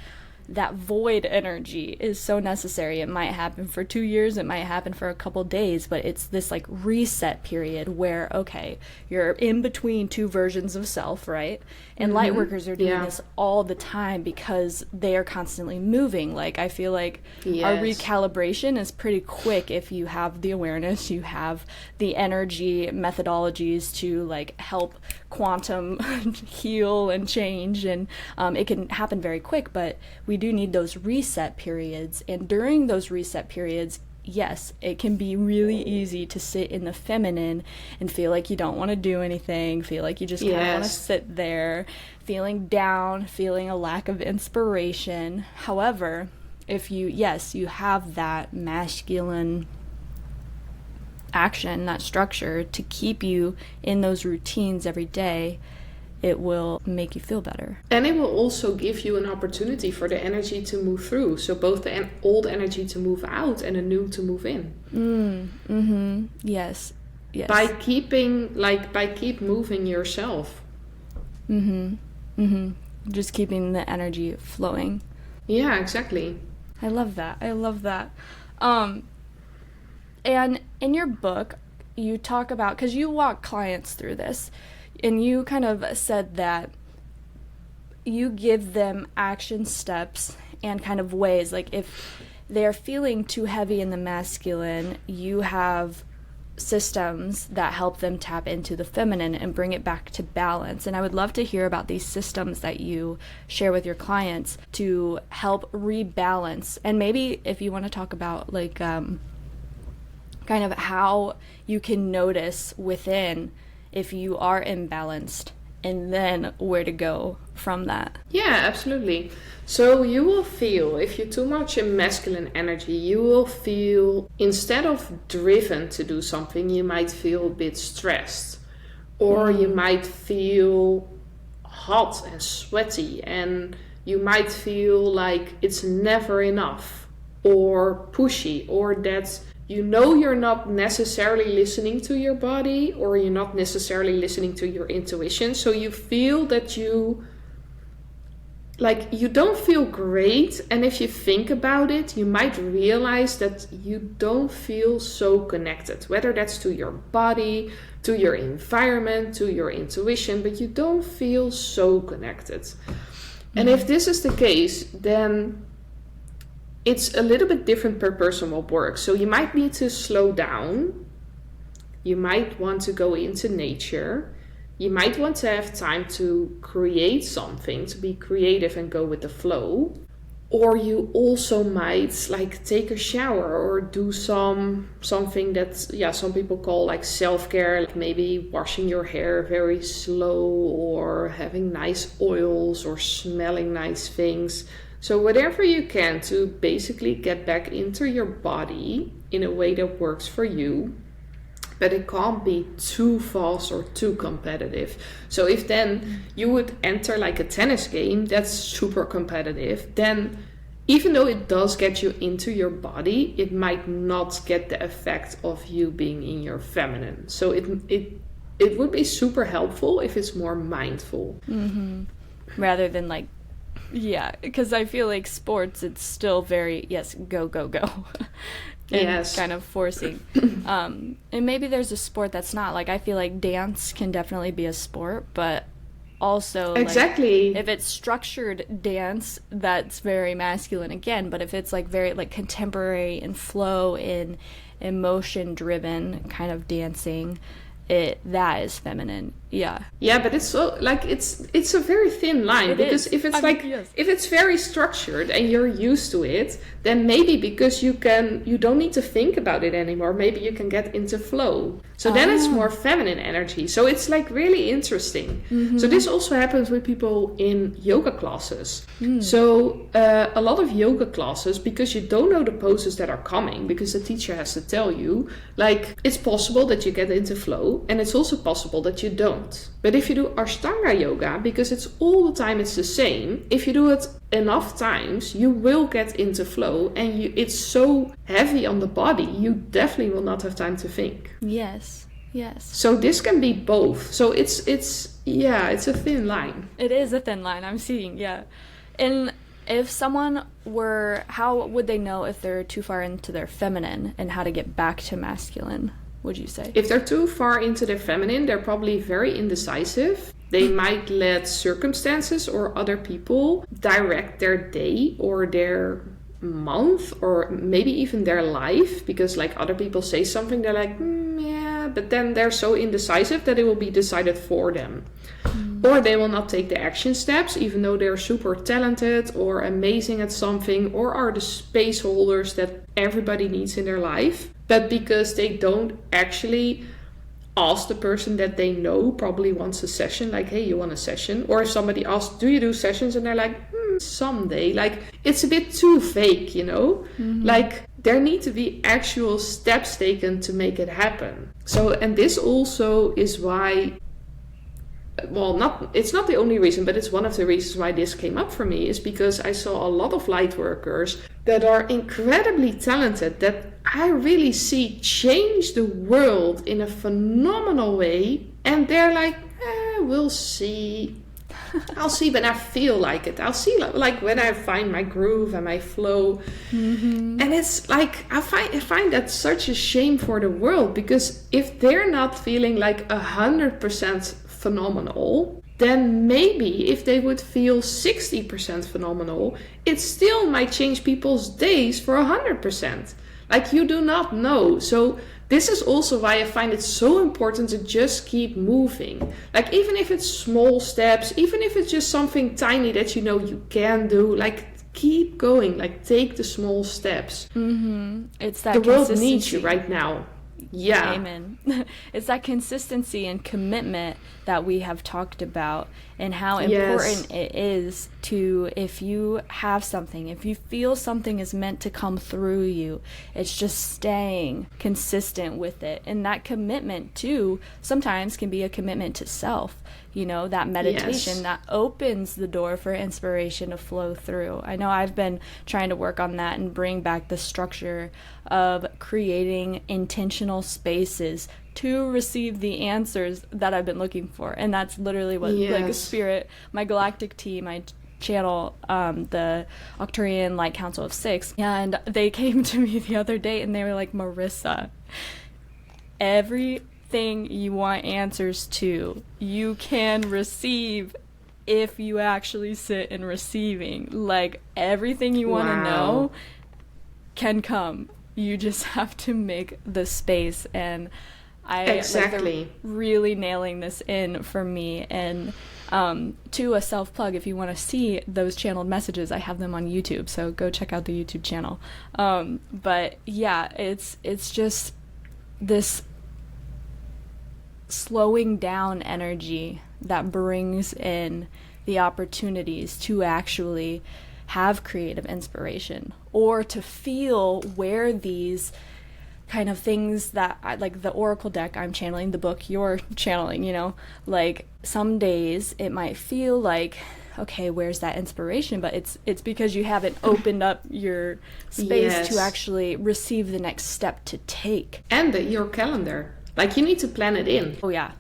That void energy is so necessary. It might happen for 2 years, it might happen for a couple days, but it's this like reset period where, okay, you're in between two versions of self, right? And light workers are doing this all the time because they are constantly moving. Like I feel like our recalibration is pretty quick if you have the awareness, you have the energy methodologies to like help quantum heal and change, and it can happen very quick, but we do need those reset periods. And during those reset periods, yes, it can be really easy to sit in the feminine and feel like you don't want to do anything, feel like you just kind of want to sit there, feeling down, feeling a lack of inspiration. However, if you have that masculine action, that structure to keep you in those routines every day, it will make you feel better. And it will also give you an opportunity for the energy to move through. So both the old energy to move out and the new to move in. Yes. By keep moving yourself. Just keeping the energy flowing. Yeah, exactly. I love that. And in your book, you talk about, because you walk clients through this, and you kind of said that you give them action steps and kind of ways, like if they're feeling too heavy in the masculine, you have systems that help them tap into the feminine and bring it back to balance. And I would love to hear about these systems that you share with your clients to help rebalance. And maybe if you want to talk about like kind of how you can notice within if you are imbalanced, and then where to go from that. Yeah, absolutely. So you will feel, if you're too much in masculine energy, you will feel, instead of driven to do something, you might feel a bit stressed. Or you might feel hot and sweaty, and you might feel like it's never enough, or pushy, or that you know you're not necessarily listening to your body, or you're not necessarily listening to your intuition. So you feel that you don't feel great. And if you think about it, you might realize that you don't feel so connected, whether that's to your body, to your environment, to your intuition, but you don't feel so connected. And if this is the case, then it's a little bit different per person what works. So you might need to slow down. You might want to go into nature. You might want to have time to create something, to be creative and go with the flow. Or you also might like take a shower or do something that some people call like self-care, like maybe washing your hair very slow, or having nice oils, or smelling nice things. So whatever you can to basically get back into your body in a way that works for you, but it can't be too fast or too competitive. So if then you would enter like a tennis game that's super competitive, then even though it does get you into your body, it might not get the effect of you being in your feminine. So it would be super helpful if it's more mindful. Rather than like, because I feel like sports, it's still very, go, go, go. And kind of forcing. And maybe there's a sport that's not. Like, I feel like dance can definitely be a sport, but also Exactly. like, if it's structured dance, that's very masculine again, but if it's like very like contemporary and flow in emotion driven kind of dancing, that is feminine. Yeah, but it's so like it's a very thin line, because if it's if it's very structured and you're used to it, then maybe because you don't need to think about it anymore, maybe you can get into flow. So then it's more feminine energy. So it's like really interesting. So this also happens with people in yoga classes. So a lot of yoga classes, because you don't know the poses that are coming, because the teacher has to tell you, like, it's possible that you get into flow, and it's also possible that you don't. But if you do Ashtanga yoga, because it's all the time it's the same, if you do it enough times, you will get into flow, and it's so heavy on the body, you definitely will not have time to think. Yes. So this can be both. So it's a thin line. It is a thin line, I'm seeing, And if someone how would they know if they're too far into their feminine and how to get back to masculine, would you say? If they're too far into their feminine, they're probably very indecisive. They might let circumstances or other people direct their day or their month, or maybe even their life, because like other people say something, they're like, yeah, but then they're so indecisive that it will be decided for them. Or they will not take the action steps, even though they're super talented or amazing at something, or are the space holders that everybody needs in their life. But because they don't actually ask the person that they know probably wants a session, like, hey, you want a session? Or if somebody asks, do you do sessions? And they're like, someday. Like, it's a bit too fake, you know? Like, there need to be actual steps taken to make it happen. So, and this also is why, well, it's not the only reason, but it's one of the reasons why this came up for me, is because I saw a lot of light workers that are incredibly talented, that I really see change the world in a phenomenal way. And they're like, we'll see. I'll see when I feel like it. I'll see like when I find my groove and my flow. And it's like, I find that such a shame for the world, because if they're not feeling like 100% phenomenal, then maybe if they would feel 60% phenomenal, it still might change people's days for 100%. Like, you do not know. So this is also why I find it so important to just keep moving. Like, even if it's small steps, even if it's just something tiny that you know you can do, like, keep going. Like, take the small steps. It's that the world needs you right now. Yeah. Amen. It's that consistency and commitment that we have talked about, and how important it is to, if you have something, if you feel something is meant to come through you, it's just staying consistent with it. And that commitment too sometimes can be a commitment to self, you know, that meditation that opens the door for inspiration to flow through. I know I've been trying to work on that and bring back the structure of creating intentional spaces to receive the answers that I've been looking for. And that's literally what like spirit, my galactic team, my channel, the Octarian Light Council of Six, and they came to me the other day and they were like, Marissa, everything you want answers to, you can receive if you actually sit in receiving. Like, everything you want to know can come. You just have to make the space. And like, really nailing this in for me. And to a self plug, if you want to see those channeled messages, I have them on YouTube, so go check out the YouTube channel. But yeah, it's just this slowing down energy that brings in the opportunities to actually have creative inspiration, or to feel where these kind of things that like the oracle deck I'm channeling, the book you're channeling, you know, like some days it might feel like, okay, where's that inspiration? But it's because you haven't opened up your space to actually receive the next step to take. And your calendar, like, you need to plan it in. Oh yeah.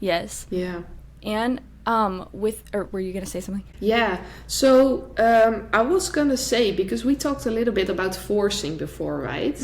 Yes. Yeah. And were you gonna say something? Yeah. So I was gonna say, because we talked a little bit about forcing before, right?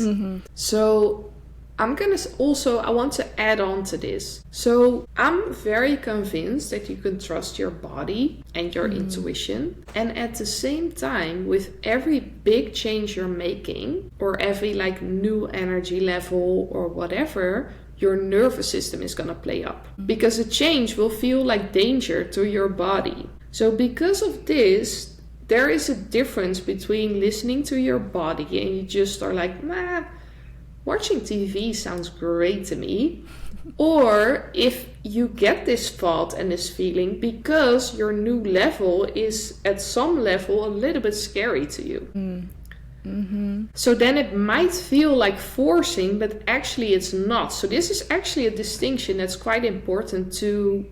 So I want to add on to this. So I'm very convinced that you can trust your body and your intuition. And at the same time, with every big change you're making, or every like new energy level or whatever, your nervous system is going to play up. Because a change will feel like danger to your body. So because of this, there is a difference between listening to your body and you just are like, nah, watching TV sounds great to me. Or if you get this thought and this feeling because your new level is at some level a little bit scary to you. Mm-hmm. So then it might feel like forcing, but actually it's not. So this is actually a distinction that's quite important to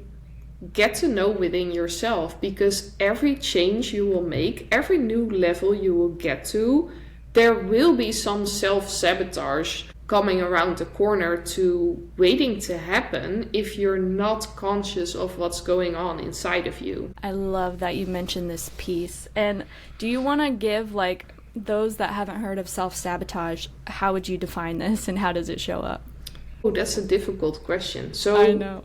get to know within yourself, because every change you will make, every new level you will get to, there will be some self-sabotage coming around the corner to waiting to happen if you're not conscious of what's going on inside of you. I love that you mentioned this piece. And do you want to give, like, those that haven't heard of self-sabotage, how would you define this and how does it show up? Oh, that's a difficult question. So I know.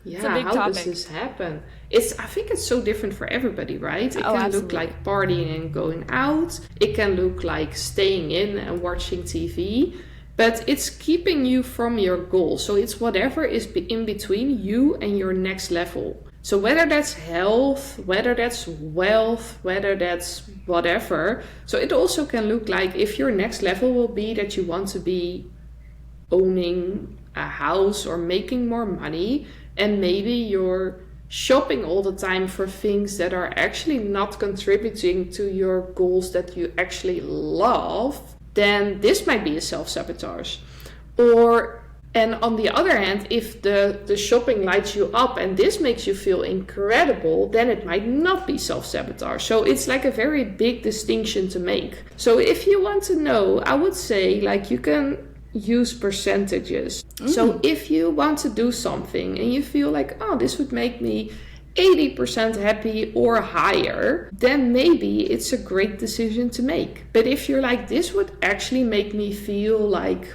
Yeah, it's a big how topic. does this happen? I think it's so different for everybody, right? It can absolutely. look like partying and going out. It can look like staying in and watching TV. But it's keeping you from your goal. So it's whatever is in between you and your next level. So whether that's health, whether that's wealth, whether that's whatever. So it also can look like if your next level will be that you want to be owning a house or making more money, and maybe you're shopping all the time for things that are actually not contributing to your goals that you actually love, then this might be a self-sabotage. And on the other hand, if the shopping lights you up and this makes you feel incredible, then it might not be self-sabotage. So it's like a very big distinction to make. So if you want to know, I would say like you can use percentages. So if you want to do something and you feel like, oh, this would make me 80% happy or higher, then maybe it's a great decision to make. But if you're like, this would actually make me feel like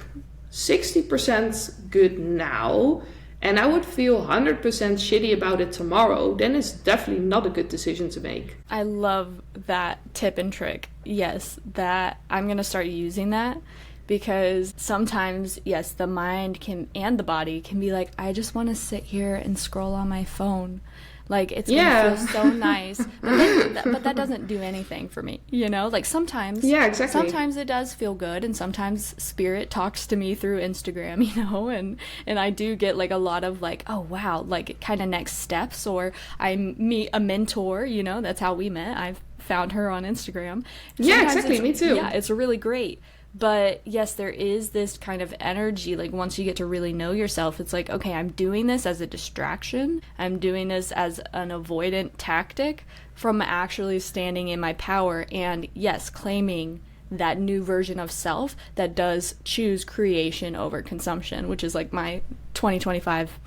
60% good now, and I would feel 100% shitty about it tomorrow, then it's definitely not a good decision to make. I love that tip and trick. Yes, that I'm going to start using that, because sometimes, yes, the mind can and the body can be like, I just want to sit here and scroll on my phone. Like, it's going to feel so nice. But that doesn't do anything for me, you know? Like, sometimes... Yeah, exactly. Sometimes it does feel good, and sometimes spirit talks to me through Instagram, you know? And I do get, like, a lot of, like, oh, wow, like, kind of next steps, or I meet a mentor, you know? That's how we met. I've found her on Instagram. Yeah, exactly. Me too. Yeah, it's really great. But yes, there is this kind of energy, like once you get to really know yourself, it's like, okay, I'm doing this as a distraction. I'm doing this as an avoidant tactic from actually standing in my power and, yes, claiming that new version of self that does choose creation over consumption, which is like my 2025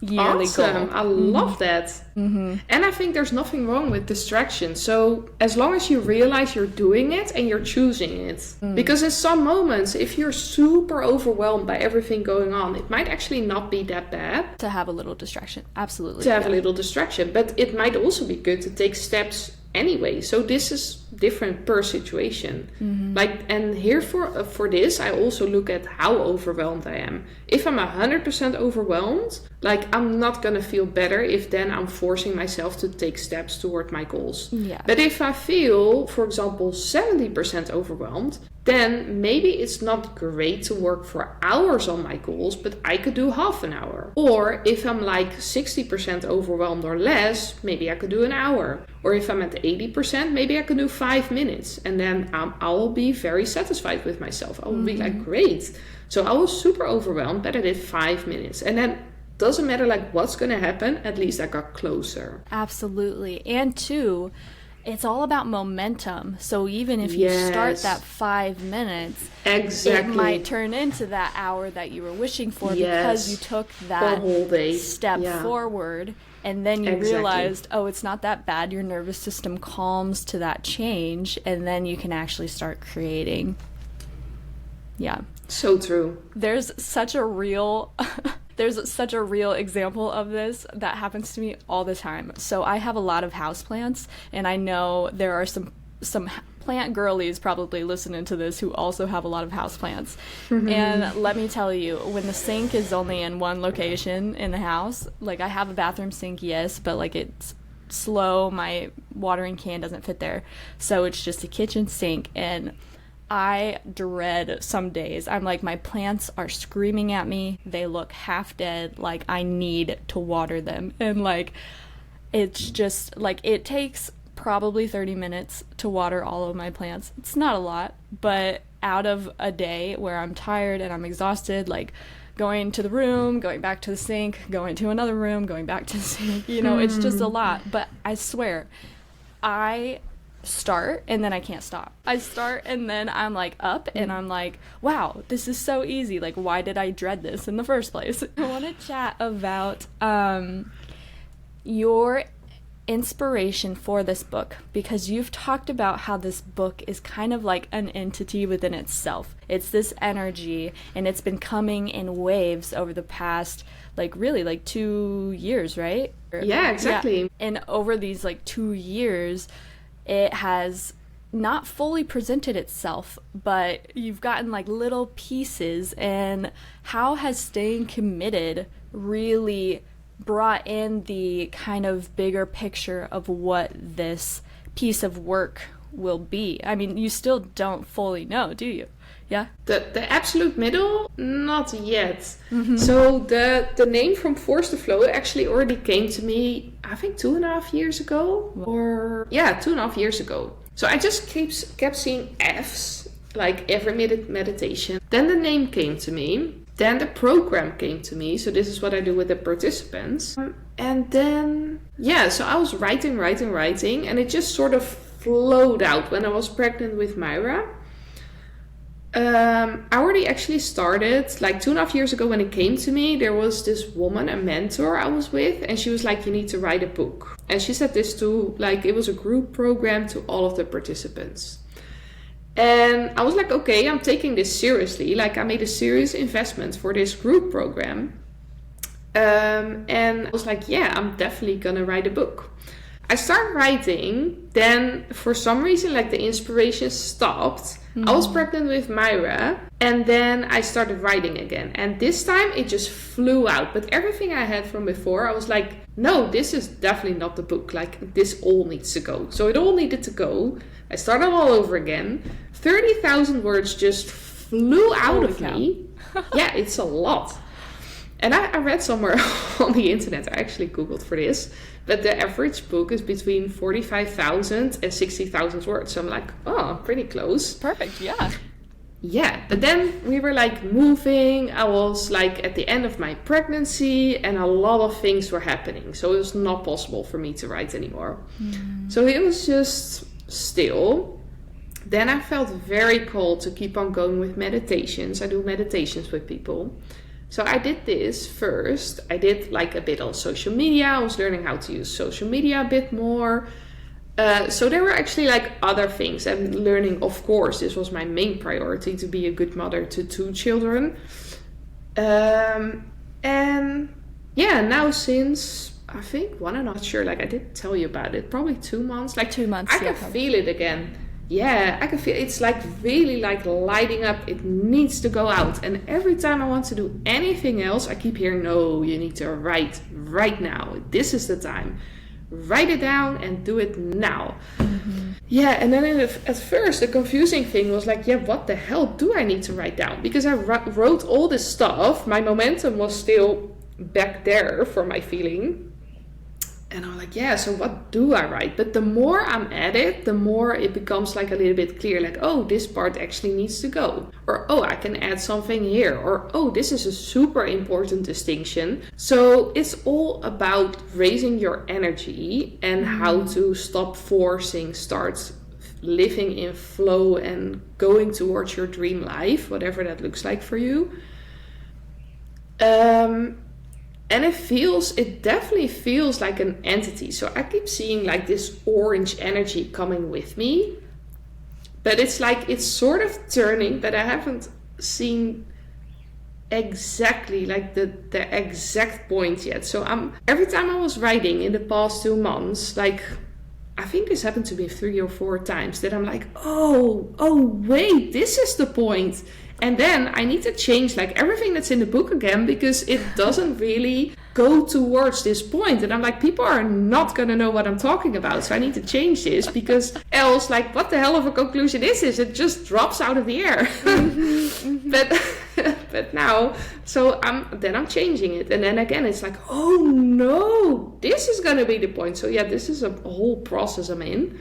yearly awesome. goal. I love that. Mm-hmm. And I think there's nothing wrong with distraction. So as long as you realize you're doing it and you're choosing it. Because in some moments, if you're super overwhelmed by everything going on, it might actually not be that bad. To have a little distraction. Absolutely. To have a little distraction. But it might also be good to take steps anyway. So this is different per situation. Like, and here for this, I also look at how overwhelmed I am. If I'm 100% overwhelmed, like, I'm not gonna feel better if then I'm forcing myself to take steps toward my goals. Yeah. But if I feel, for example, 70% overwhelmed, then maybe it's not great to work for hours on my goals, but I could do half an hour. Or if I'm like 60% overwhelmed or less, maybe I could do an hour. Or if I'm at 80%, maybe I could do 5 minutes. And then I'll be very satisfied with myself. I will be like, great. So I was super overwhelmed, but I did 5 minutes. And then doesn't matter like what's going to happen, at least I got closer. Absolutely. And two, it's all about momentum. So even if you start that 5 minutes, exactly, it might turn into that hour that you were wishing for because you took that whole day. Step forward. And then you realized, oh, it's not that bad. Your nervous system calms to that change. And then you can actually start creating. Yeah. So true. There's such a real example of this that happens to me all the time. So I have a lot of houseplants, and I know there are some plant girlies probably listening to this who also have a lot of houseplants. And let me tell you, when the sink is only in one location in the house, like I have a bathroom sink, yes, but like it's slow, my watering can doesn't fit there, so it's just a kitchen sink, and I dread some days. I'm like, my plants are screaming at me, they look half dead, like I need to water them, and like it's just like it takes probably 30 minutes to water all of my plants. It's not a lot, but out of a day where I'm tired and I'm exhausted, like going to the room, going back to the sink, going to another room, going back to the sink, you know, it's just a lot. But I swear, I start and then I can't stop. I start and then I'm like up and I'm like, wow, this is so easy. Like, why did I dread this in the first place? I want to chat about your inspiration for this book, because you've talked about how this book is kind of like an entity within itself. It's this energy, and it's been coming in waves over the past, like, really, like 2 years, right? Yeah, exactly. Yeah. And over these like 2 years, it has not fully presented itself, but you've gotten like little pieces. And how has staying committed really brought in the kind of bigger picture of what this piece of work will be? I mean, you still don't fully know, do you? Yeah? The absolute middle, not yet. So the name From Force to Flow actually already came to me, I think 2.5 years ago. Or, yeah, 2.5 years ago. So I just kept seeing F's, like every meditation. Then the name came to me. Then the program came to me. So this is what I do with the participants. And then, yeah, so I was writing. And it just sort of flowed out when I was pregnant with Myra. I already actually started, like 2.5 years ago when it came to me, there was this woman, a mentor I was with, and she was like, you need to write a book. And she said this to, like, it was a group program to all of the participants. And I was like, okay, I'm taking this seriously. Like, I made a serious investment for this group program. And I was like, yeah, I'm definitely gonna write a book. I started writing, then for some reason, like the inspiration stopped. I was pregnant with Myra, and then I started writing again. And this time it just flew out. But everything I had from before, I was like, no, this is definitely not the book. Like, this all needs to go. So it all needed to go. I started all over again. 30,000 words just flew out of me. Yeah, it's a lot. And I read somewhere on the internet, I actually Googled for this, that the average book is between 45,000 and 60,000 words. So I'm like, oh, pretty close. Perfect, yeah. Yeah, but then we were like moving. I was like at the end of my pregnancy and a lot of things were happening. So it was not possible for me to write anymore. So it was just still. Then I felt very called to keep on going with meditations. I do meditations with people. So I did this first. I did like a bit on social media. I was learning how to use social media a bit more. So there were actually like other things. And learning, of course, this was my main priority, to be a good mother to 2 children. And yeah, now since, I think, I'm not sure, like I did tell you about it, probably 2 months. Like 2 months, I can feel it again. Yeah, I can feel it's like really like lighting up. It needs to go out. And every time I want to do anything else, I keep hearing, no, you need to write right now. This is the time. Write it down and do it now. Yeah, and then at first the confusing thing was like, yeah, what the hell do I need to write down? Because I wrote all this stuff. My momentum was still back there for my feeling. And I'm like, yeah, so what do I write? But the more I'm at it, the more it becomes like a little bit clear. Like, oh, this part actually needs to go. Or, oh, I can add something here. Or, oh, this is a super important distinction. So it's all about raising your energy and how to stop forcing, start living in flow and going towards your dream life, whatever that looks like for you. And it definitely feels like an entity. So I keep seeing like this orange energy coming with me. But it's like, it's sort of turning, but I haven't seen exactly like the exact point yet. So every time I was writing in the past 2 months, like I think this happened to me 3 or 4 times, that I'm like, oh wait, this is the point. And then I need to change like everything that's in the book again, because it doesn't really go towards this point. And I'm like, people are not going to know what I'm talking about. So I need to change this, because else, like, what the hell of a conclusion is this? It just drops out of the air. But now, so I'm changing it. And then again, it's like, oh no, this is going to be the point. So yeah, this is a whole process I'm in.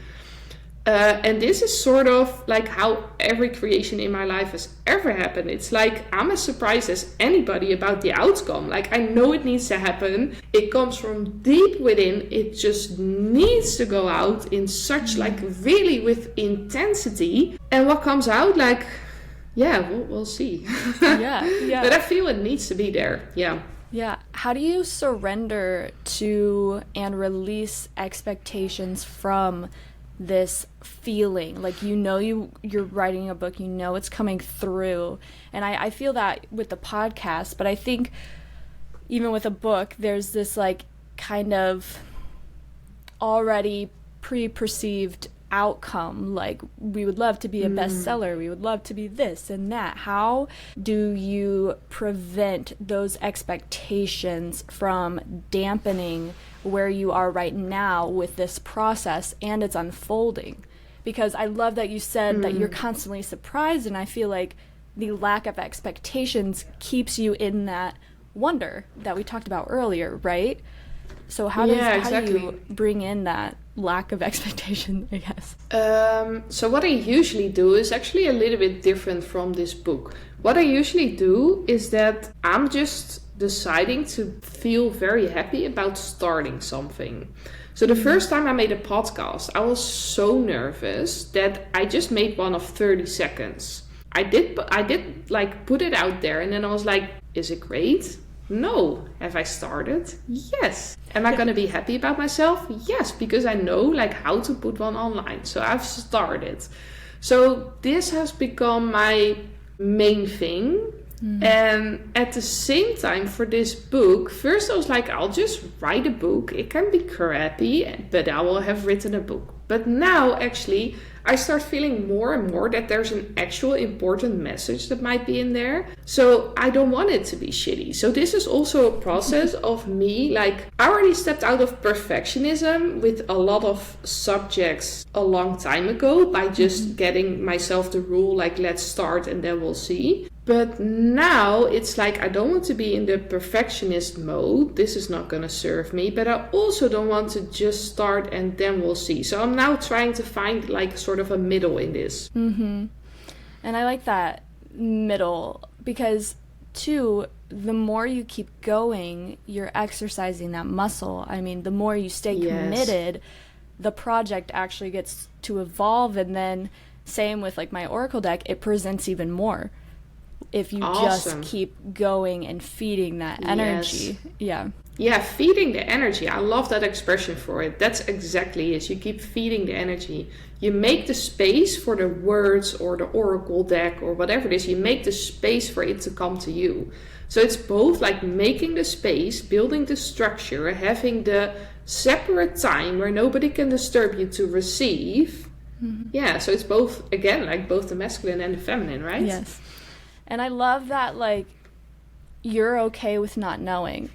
And this is sort of like how every creation in my life has ever happened. It's like I'm as surprised as anybody about the outcome. Like I know it needs to happen. It comes from deep within. It just needs to go out in such like really with intensity. And what comes out, like, yeah, we'll see. Yeah. But I feel it needs to be there. Yeah. Yeah. How do you surrender to and release expectations from this feeling? Like, you're writing a book, it's coming through. And I feel that with the podcast, but I think even with a book, there's this like kind of already pre-perceived outcome. Like, we would love to be a bestseller, we would love to be this and that. How do you prevent those expectations from dampening where you are right now with this process and it's unfolding? Because I love that you said that you're constantly surprised, and I feel like the lack of expectations keeps you in that wonder that we talked about earlier, right? So how do you bring in that lack of expectation, I guess? So what I usually do is actually a little bit different from this book. What I usually do is that I'm just deciding to feel very happy about starting something. So the first time I made a podcast, I was so nervous that I just made one of 30 seconds. I did like put it out there, and then I was like, is it great? No. Have I started? Yes. Am I going to be happy about myself? Yes, because I know like how to put one online. So I've started. So this has become my main thing. And at the same time, for this book, first I was like, I'll just write a book. It can be crappy, but I will have written a book. But now actually I start feeling more and more that there's an actual important message that might be in there. So I don't want it to be shitty. So this is also a process of me, like, I already stepped out of perfectionism with a lot of subjects a long time ago by just getting myself the rule, like, let's start and then we'll see. But now it's like I don't want to be in the perfectionist mode. This is not going to serve me. But I also don't want to just start and then we'll see. So I'm now trying to find like sort of a middle in this. And I like that middle because, too, the more you keep going, you're exercising that muscle. I mean, the more you stay committed, the project actually gets to evolve. And then same with like my Oracle deck, it presents even more. If you just keep going and feeding that energy. Yeah, feeding the energy. I love that expression for it. That's exactly it. You keep feeding the energy. You make the space for the words or the Oracle deck or whatever it is. You make the space for it to come to you. So it's both like making the space, building the structure, having the separate time where nobody can disturb you to receive. Yeah, so it's both, again, like both the masculine and the feminine, right? Yes. And I love that, like, you're okay with not knowing.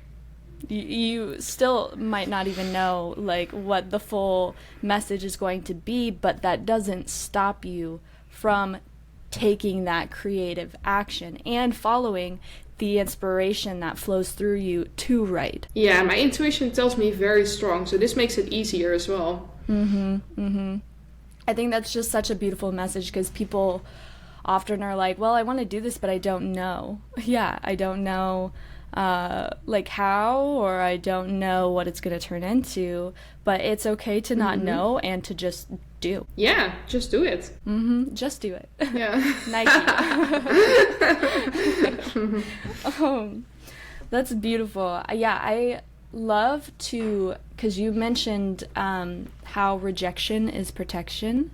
You still might not even know, like, what the full message is going to be, but that doesn't stop you from taking that creative action and following the inspiration that flows through you to write. Yeah, my intuition tells me very strong, so this makes it easier as well. I think that's just such a beautiful message because people often are like, well, I want to do this, but I don't know. Yeah, I don't know like how, or I don't know what it's going to turn into, but it's okay to not know and to just do. Yeah, just do it. Just do it. Yeah. Nike. That's beautiful. Yeah, I love to, because you mentioned how rejection is protection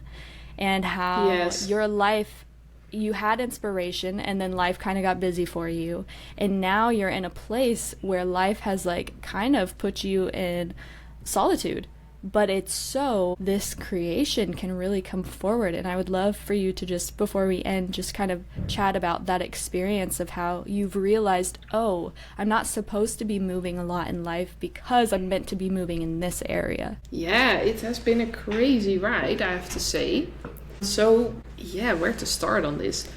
and how your life you had inspiration and then life kind of got busy for you, and now you're in a place where life has like kind of put you in solitude, but it's so this creation can really come forward. And I would love for you to just, before we end, just kind of chat about that experience of how you've realized, oh, I'm not supposed to be moving a lot in life because I'm meant to be moving in this area. Yeah, it has been a crazy ride, I have to say. So, yeah, where to start on this?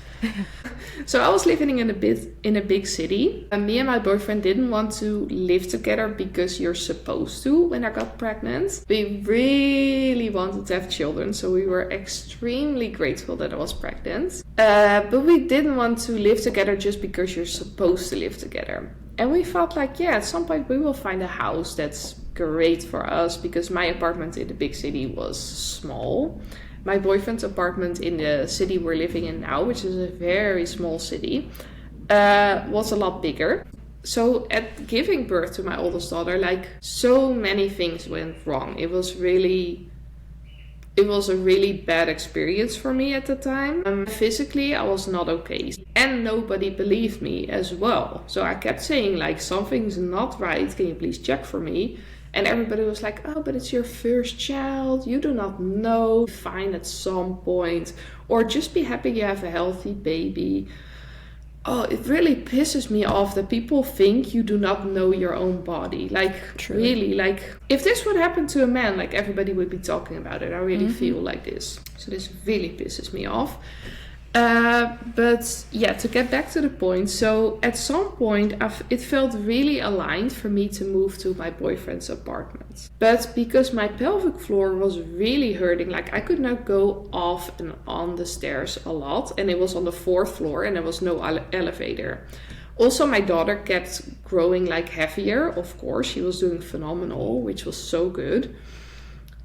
So I was living in a big city, and me and my boyfriend didn't want to live together because you're supposed to when I got pregnant. We really wanted to have children, so we were extremely grateful that I was pregnant. But we didn't want to live together just because you're supposed to live together. And we felt like, yeah, at some point we will find a house that's great for us, because my apartment in the big city was small. My boyfriend's apartment in the city we're living in now, which is a very small city, was a lot bigger. So at giving birth to my oldest daughter, like, so many things went wrong. It was a really bad experience for me at the time. Physically, I was not okay. And nobody believed me as well. So I kept saying, like, something's not right. Can you please check for me? And everybody was like, oh, but it's your first child. You do not know. Fine at some point. Or just be happy you have a healthy baby. Oh, it really pisses me off that people think you do not know your own body. Like, True. Really, like, if this would happen to a man, like, everybody would be talking about it. I really feel like this. So this really pisses me off. But yeah, to get back to the point, so at some point it felt really aligned for me to move to my boyfriend's apartment. But because my pelvic floor was really hurting, like, I could not go off and on the stairs a lot, and it was on the 4th floor and there was no elevator. Also, my daughter kept growing like heavier. Of course, she was doing phenomenal, which was so good.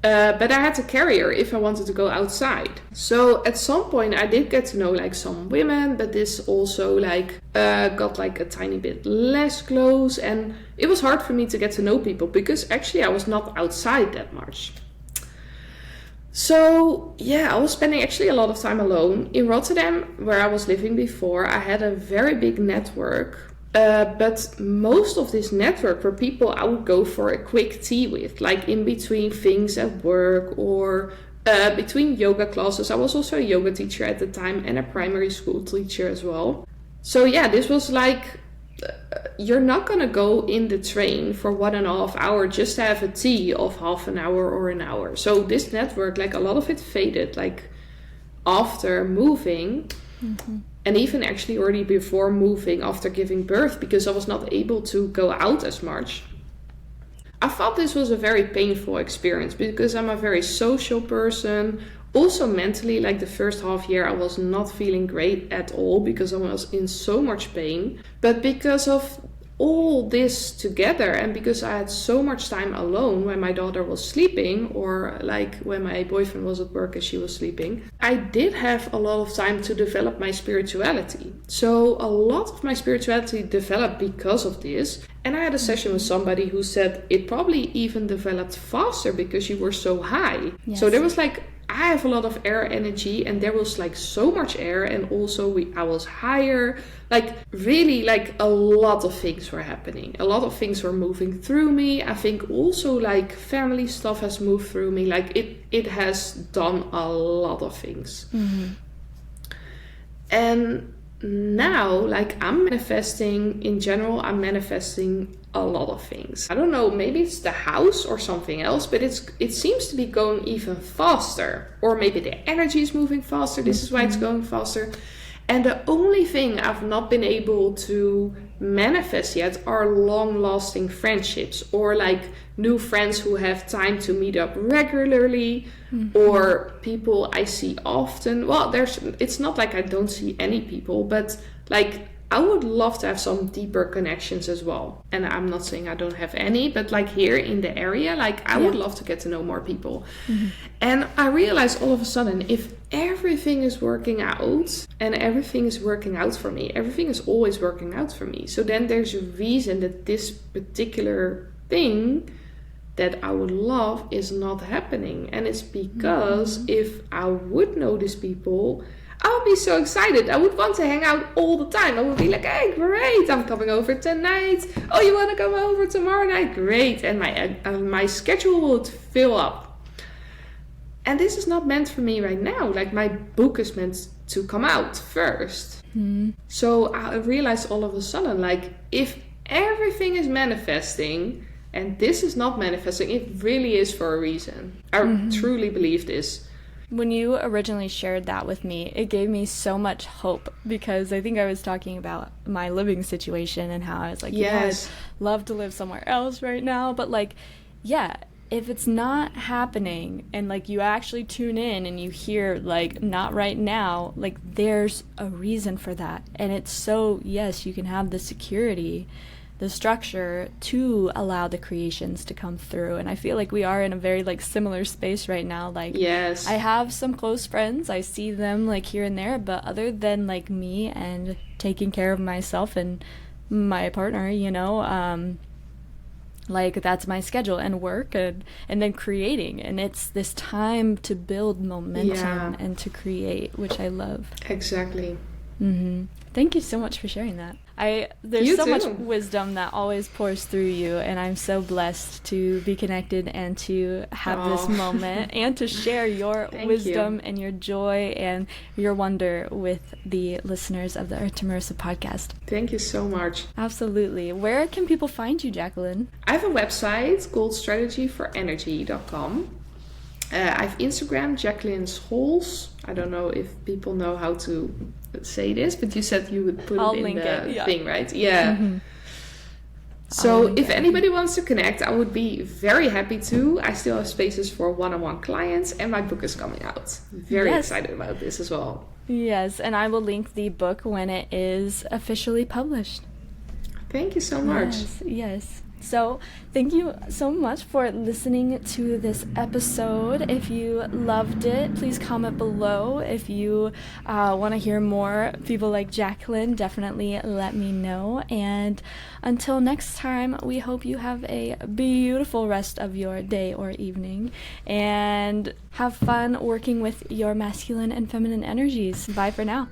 But I had to carry her if I wanted to go outside. So at some point I did get to know like some women, but this also like got like a tiny bit less close, and it was hard for me to get to know people because actually I was not outside that much. So yeah, I was spending actually a lot of time alone. In Rotterdam, where I was living before, I had a very big network. But most of this network were people I would go for a quick tea with, like in between things at work or between yoga classes. I was also a yoga teacher at the time and a primary school teacher as well. So yeah, this was like, you're not gonna go in the train for 1.5 hours just to have a tea of half an hour or an hour. So this network, like, a lot of it faded, like, after moving. And even actually already before moving, after giving birth, because I was not able to go out as much. I thought this was a very painful experience because I'm a very social person. Also mentally, like the first half year, I was not feeling great at all because I was in so much pain. But because of all this together, and because I had so much time alone when my daughter was sleeping, or like when my boyfriend was at work and she was sleeping, I did have a lot of time to develop my spirituality. So a lot of my spirituality developed because of this. And I had a session with somebody who said it probably even developed faster because you were so high. Yes. So there was like, I have a lot of air energy, and there was like so much air, and also I was higher. Like, really, like, a lot of things were happening. A lot of things were moving through me. I think also like family stuff has moved through me. Like, it has done a lot of things. And now, like, I'm manifesting in general. I'm manifesting a lot of things. I don't know, maybe it's the house or something else, but it seems to be going even faster. Or maybe the energy is moving faster. This is why it's going faster. And the only thing I've not been able to manifest yet are long-lasting friendships, or like new friends who have time to meet up regularly, or people I see often. Well, it's not like I don't see any people, but like, I would love to have some deeper connections as well. And I'm not saying I don't have any, but like here in the area, like, I would love to get to know more people. And I realized all of a sudden, if everything is working out, and everything is working out for me, everything is always working out for me. So then there's a reason that this particular thing that I would love is not happening. And it's because if I would know these people, I would be so excited. I would want to hang out all the time. I would be like, hey, great, I'm coming over tonight. Oh, you want to come over tomorrow night? Great. And my schedule would fill up. And this is not meant for me right now. Like, my book is meant to come out first. So I realized all of a sudden, like, if everything is manifesting and this is not manifesting, it really is for a reason. I truly believe this. When you originally shared that with me, it gave me so much hope, because I think I was talking about my living situation and how I was like, yes, I'd love to live somewhere else right now. But like, yeah, if it's not happening and like you actually tune in and you hear like not right now, like there's a reason for that. And it's so, yes, you can have the security, the structure to allow the creations to come through. And I feel like we are in a very like similar space right now. Like, yes, I have some close friends, I see them like here and there, but other than like me and taking care of myself and my partner, you know, like that's my schedule and work and then creating. And it's this time to build momentum and to create, which I love. Exactly. Thank you so much for sharing that. There's You so too. much wisdom that always pours through you, and I'm so blessed to be connected and to have this moment and to share your wisdom and your joy and your wonder with the listeners of the Earth to Marissa podcast. Thank you so much. Absolutely. Where can people find you, Jacqueline? I have a website called strategyforenergy.com. I have Instagram, Jacqueline Schols. I don't know if people know how to say this, but you said you would put I'll it in link the it, thing, right? Yeah. So if anybody wants to connect, I would be very happy to. I still have spaces for one-on-one clients, and my book is coming out. Very excited about this as well. Yes, and I will link the book when it is officially published. Thank you so much. Yes. So thank you so much for listening to this episode. If you loved it, please comment below. If you want to hear more people like Jacqueline, definitely let me know. And until next time, we hope you have a beautiful rest of your day or evening and have fun working with your masculine and feminine energies. Bye for now.